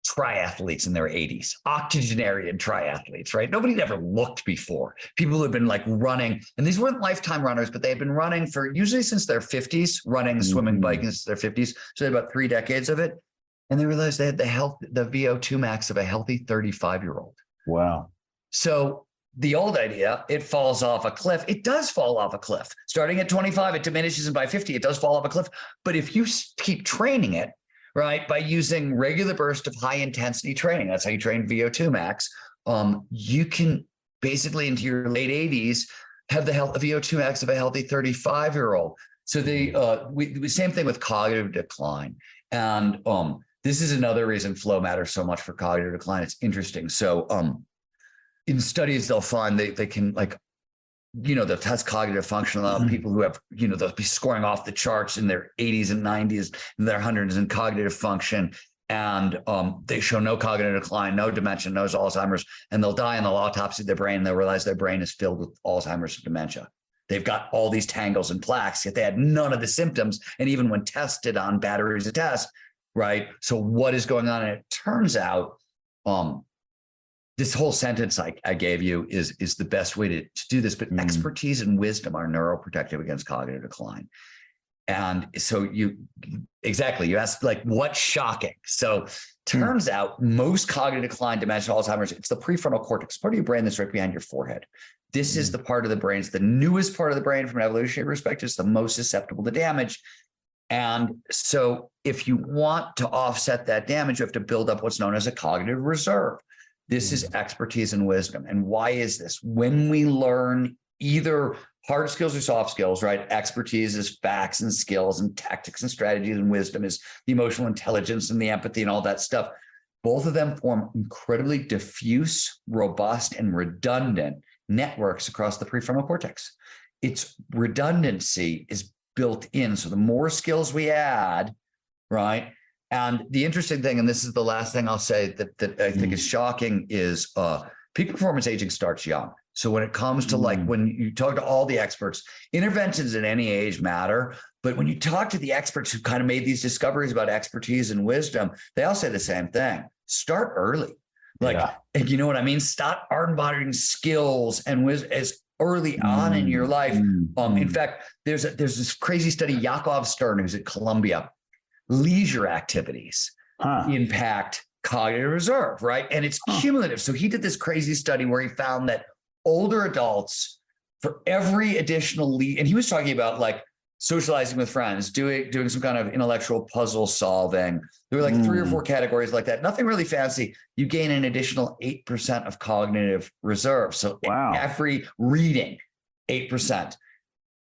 triathletes in their 80s, octogenarian triathletes, right? Nobody had ever looked before. People who had been running, and these weren't lifetime runners, but they had been running for usually since their 50s, running, swimming, biking since their 50s. So they had about 3 decades of it. And they realized they had the VO2 max of a healthy 35-year-old. Wow. So the old idea, it falls off a cliff. It does fall off a cliff. Starting at 25, it diminishes, and by 50, it does fall off a cliff. But if you keep training it, right, by using regular burst of high intensity training, that's how you train VO2 max, you can basically into your late 80s have the VO2 max of a healthy 35-year-old. So the same thing with cognitive decline. And this is another reason flow matters so much for cognitive decline. It's interesting. So in studies, they'll find they can they'll test cognitive function. A lot of people who have, they'll be scoring off the charts in their 80s and 90s and their 100s in cognitive function. And they show no cognitive decline, no dementia, no Alzheimer's, and they'll die and they'll autopsy their brain. And they'll realize their brain is filled with Alzheimer's and dementia. They've got all these tangles and plaques, yet they had none of the symptoms. And even when tested on batteries of tests, right? So what is going on? And it turns out, this whole sentence I gave you is the best way to do this, but expertise and wisdom are neuroprotective against cognitive decline. And so you asked what's shocking. So turns out most cognitive decline, dementia, Alzheimer's, it's the prefrontal cortex, part of your brain that's right behind your forehead. This is the part of the brain, it's the newest part of the brain from an evolutionary perspective. It's the most susceptible to damage. And so if you want to offset that damage, you have to build up what's known as a cognitive reserve. This is expertise and wisdom. And why is this? When we learn either hard skills or soft skills, right? Expertise is facts and skills and tactics and strategies, and wisdom is the emotional intelligence and the empathy and all that stuff. Both of them form incredibly diffuse, robust, and redundant networks across the prefrontal cortex. Its redundancy is built in. So the more skills we add, right? And the interesting thing, and this is the last thing I'll say that I think is shocking, is peak performance aging starts young. So when it comes to when you talk to all the experts, interventions at any age matter. But when you talk to the experts who kind of made these discoveries about expertise and wisdom, they all say the same thing. Start early. You know what I mean? Start embodying skills and as early on in your life. In fact, there's this crazy study, Yakov Stern, who's at Columbia. Leisure activities impact cognitive reserve, right? And it's cumulative. So he did this crazy study where he found that older adults, for every additional and he was talking about socializing with friends, doing some kind of intellectual puzzle solving. There were 3 or 4 categories like that. Nothing really fancy. You gain an additional 8% of cognitive reserve. So every reading, 8%.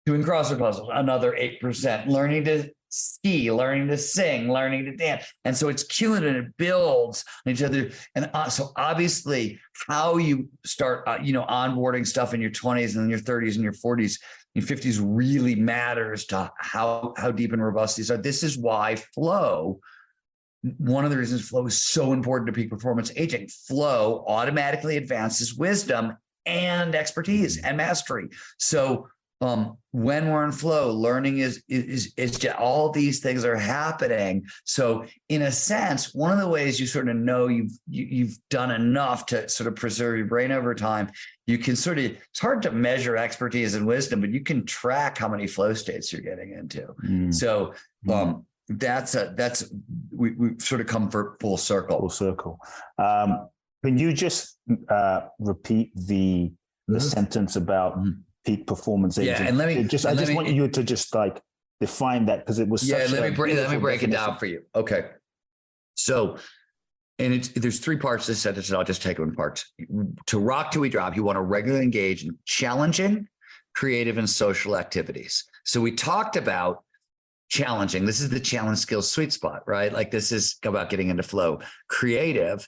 Doing crossword puzzles, another 8%. Learning to ski, learning to sing, learning to dance. And so it's cumulative and it builds on each other. And so obviously how you start, onboarding stuff in your 20s and in your 30s and your 40s and 50s really matters to how deep and robust these are. This is why flow, one of the reasons flow is so important to peak performance aging. Flow automatically advances wisdom and expertise and mastery. So when we're in flow, learning is just, all these things are happening. So in a sense, one of the ways you sort of know you've done enough to sort of preserve your brain over time, you can it's hard to measure expertise and wisdom, but you can track how many flow states you're getting into. So we sort of come for full circle. Full circle. Can you just repeat the sentence about peak performance aging? Yeah, and I just want you to just define that, because it was let me break it down for you. Okay. So, and there's three parts to this sentence, and I'll just take them in parts. To rock till we drop, you want to regularly engage in challenging, creative, and social activities. So we talked about challenging. This is the challenge skills sweet spot, right? Like this is about getting into flow. Creative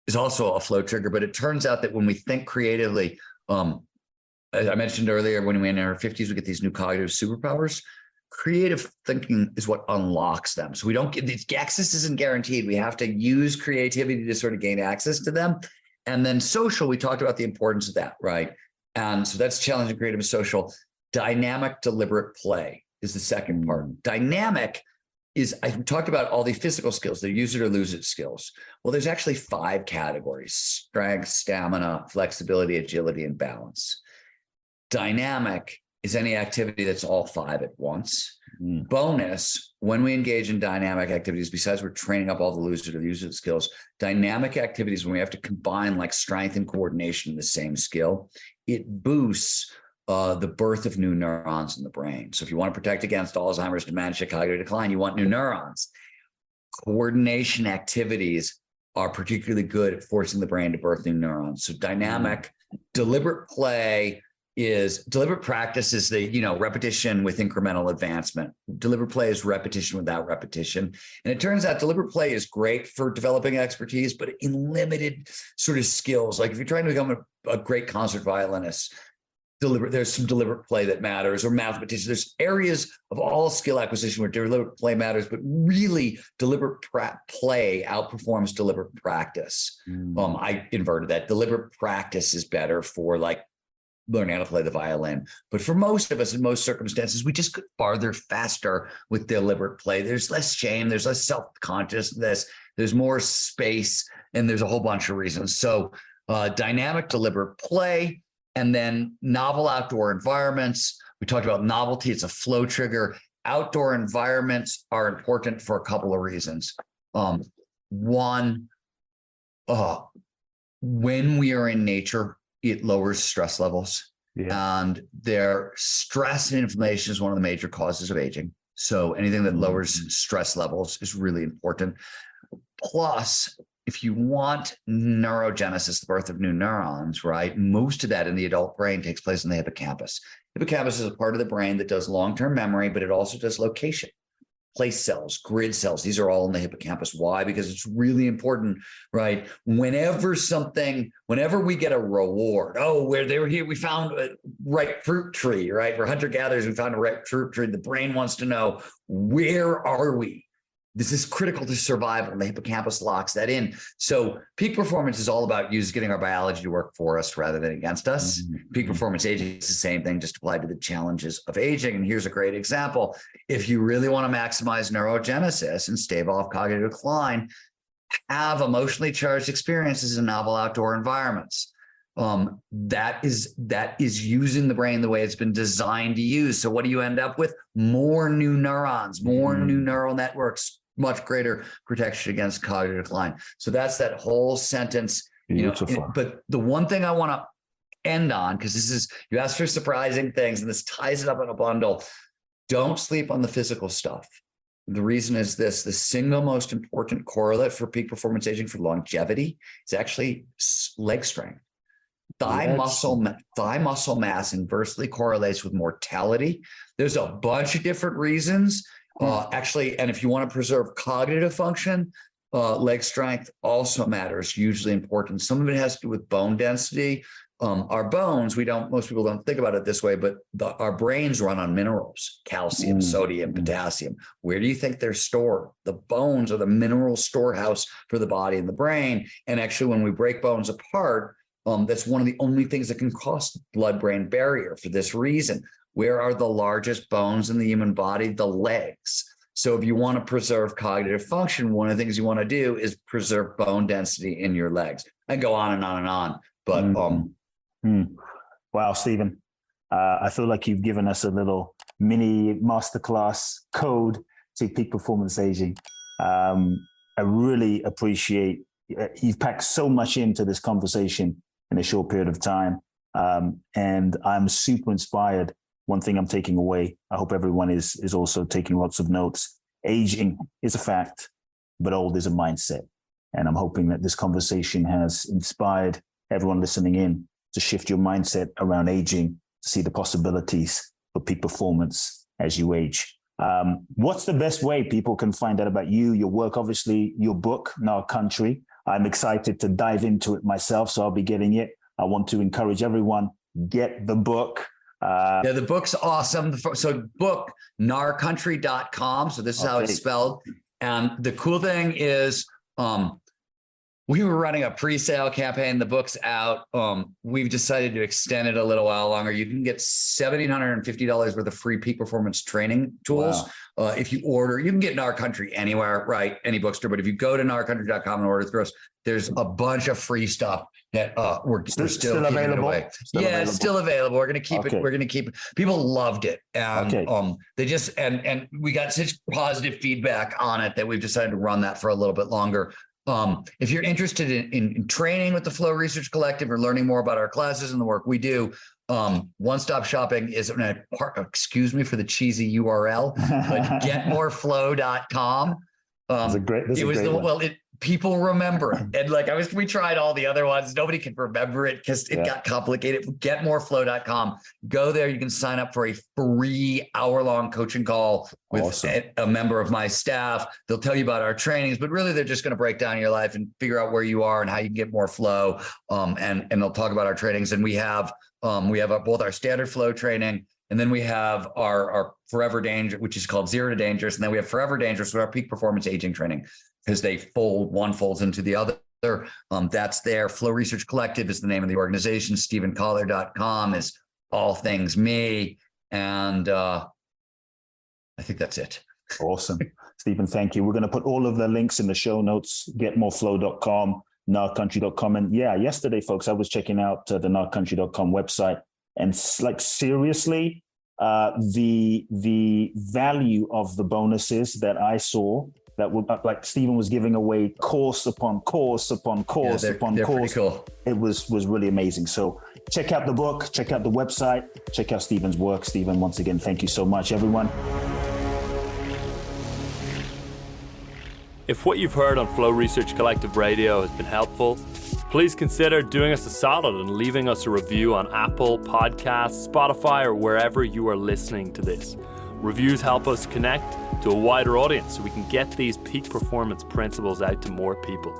is also a flow trigger, but it turns out that when we think creatively, as I mentioned earlier, when we're in our 50s, we get these new cognitive superpowers. Creative thinking is what unlocks them. So we don't get the access isn't guaranteed. We have to use creativity to sort of gain access to them. And then social, we talked about the importance of that, right? And so that's challenging, creative, and social. Dynamic, deliberate play is the second part. Dynamic is, I talked about all the physical skills, the use it or lose it skills. Well, there's actually 5 categories: strength, stamina, flexibility, agility, and balance. Dynamic is any activity that's all 5 at once. Bonus, when we engage in dynamic activities, besides we're training up all the lose it or use it skills, dynamic activities, when we have to combine like strength and coordination in the same skill, it boosts the birth of new neurons in the brain. So if you want to protect against Alzheimer's, dementia, cognitive decline, you want new neurons. Coordination activities are particularly good at forcing the brain to birth new neurons. So dynamic, deliberate practice is the, repetition with incremental advancement. Deliberate play is repetition without repetition. And it turns out deliberate play is great for developing expertise, but in limited sort of skills. Like if you're trying to become a great concert violinist, there's some deliberate play that matters, or mathematicians. There's areas of all skill acquisition where deliberate play matters, but really deliberate play outperforms deliberate practice. I inverted that. Deliberate practice is better for like learning how to play the violin. But for most of us, in most circumstances, we just get farther faster with deliberate play. There's less shame, there's less self-consciousness, there's more space, and there's a whole bunch of reasons. So dynamic, deliberate play. And then novel outdoor environments. We talked about novelty. It's a flow trigger. Outdoor environments are important for a couple of reasons. One, when we are in nature, it lowers stress levels. Yeah. And their stress and inflammation is one of the major causes of aging. So anything that lowers stress levels is really important. Plus, if you want neurogenesis, the birth of new neurons, right? Most of that in the adult brain takes place in the hippocampus. Hippocampus is a part of the brain that does long-term memory, but it also does location, place cells, grid cells. These are all in the hippocampus. Why? Because it's really important, right? Whenever we get a reward, they were here, we found a ripe fruit tree, right? We're hunter-gatherers, we found a ripe fruit tree. The brain wants to know, where are we? This is critical to survival, and the hippocampus locks that in. So peak performance is all about getting our biology to work for us rather than against us. Peak performance aging is the same thing, just applied to the challenges of aging. And here's a great example. If you really want to maximize neurogenesis and stave off cognitive decline, have emotionally charged experiences in novel outdoor environments. That is using the brain the way it's been designed to use. So what do you end up with? More new neurons, more new neural networks, much greater protection against cognitive decline. So that's that whole sentence. Beautiful. But the one thing I want to end on, because you asked for surprising things, and this ties it up in a bundle. Don't sleep on the physical stuff. The reason is this: the single most important correlate for peak performance aging for longevity is actually leg strength. Thigh muscle mass inversely correlates with mortality. There's a bunch of different reasons, actually. And if you want to preserve cognitive function, leg strength also matters, hugely important. Some of it has to do with bone density. Our bones, most people don't think about it this way, but our brains run on minerals: calcium, sodium, potassium. Where do you think they're stored? The bones are the mineral storehouse for the body and the brain. And actually, when we break bones apart, that's one of the only things that can cross the blood-brain barrier for this reason. Where are the largest bones in the human body? The legs. So if you want to preserve cognitive function, one of the things you want to do is preserve bone density in your legs. I go on and on and on. But Wow, Stephen, I feel like you've given us a little mini masterclass code to peak performance aging. I really appreciate you've packed so much into this conversation in a short period of time. And I'm super inspired. One thing I'm taking away, I hope everyone is also taking lots of notes. Aging is a fact. but old is a mindset. And I'm hoping that this conversation has inspired everyone listening in to shift your mindset around aging, to see the possibilities for peak performance as you age. What's the best way people can find out about you, your work, obviously your book, Our Country? I'm excited to dive into it myself, so I'll be getting it. I want to encourage everyone, get the book. Yeah, the book's awesome. So book, narcountry.com. So this is how it's spelled. And the cool thing is, we were running a pre-sale campaign. The book's out. We've decided to extend it a little while longer. You can get $1,750 worth of free peak performance training tools. Wow. If you order, you can get in Our Country anywhere, right? Any bookstore. But if you go to narcountry.com and order through us, there's a bunch of free stuff that we're still available. Away. It's still available. We're going to keep it. We're going to keep it. People loved it. And they just, and we got such positive feedback on it that we've decided to run that for a little bit longer. If you're interested in training with the Flow Research Collective or learning more about our classes and the work we do, one-stop shopping is, excuse me for the cheesy URL, but getmoreflow.com. People remember it. And we tried all the other ones. Nobody can remember it because it got complicated. Getmoreflow.com. Go there. You can sign up for a free hour-long coaching call with a member of my staff. They'll tell you about our trainings, but really they're just going to break down your life and figure out where you are and how you can get more flow. And they'll talk about our trainings. And we have both our standard flow training, and then we have our Forever Danger, which is called Zero to Dangerous. And then we have Forever Dangerous with our peak performance aging training, because one folds into the other. That's there. Flow Research Collective is the name of the organization. StephenKotler.com is all things me. And I think that's it. Awesome. Stephen, thank you. We're going to put all of the links in the show notes, getmoreflow.com, narcountry.com. And yesterday, folks, I was checking out the narcountry.com website, and seriously, the value of the bonuses that I saw, that would, like Stephen was giving away course upon course upon course upon course. Cool. It was really amazing. So check out the book, check out the website, check out Stephen's work. Stephen, once again, thank you so much, everyone. If what you've heard on Flow Research Collective Radio has been helpful, please consider doing us a solid and leaving us a review on Apple Podcasts, Spotify, or wherever you are listening to this. Reviews help us connect to a wider audience so we can get these peak performance principles out to more people.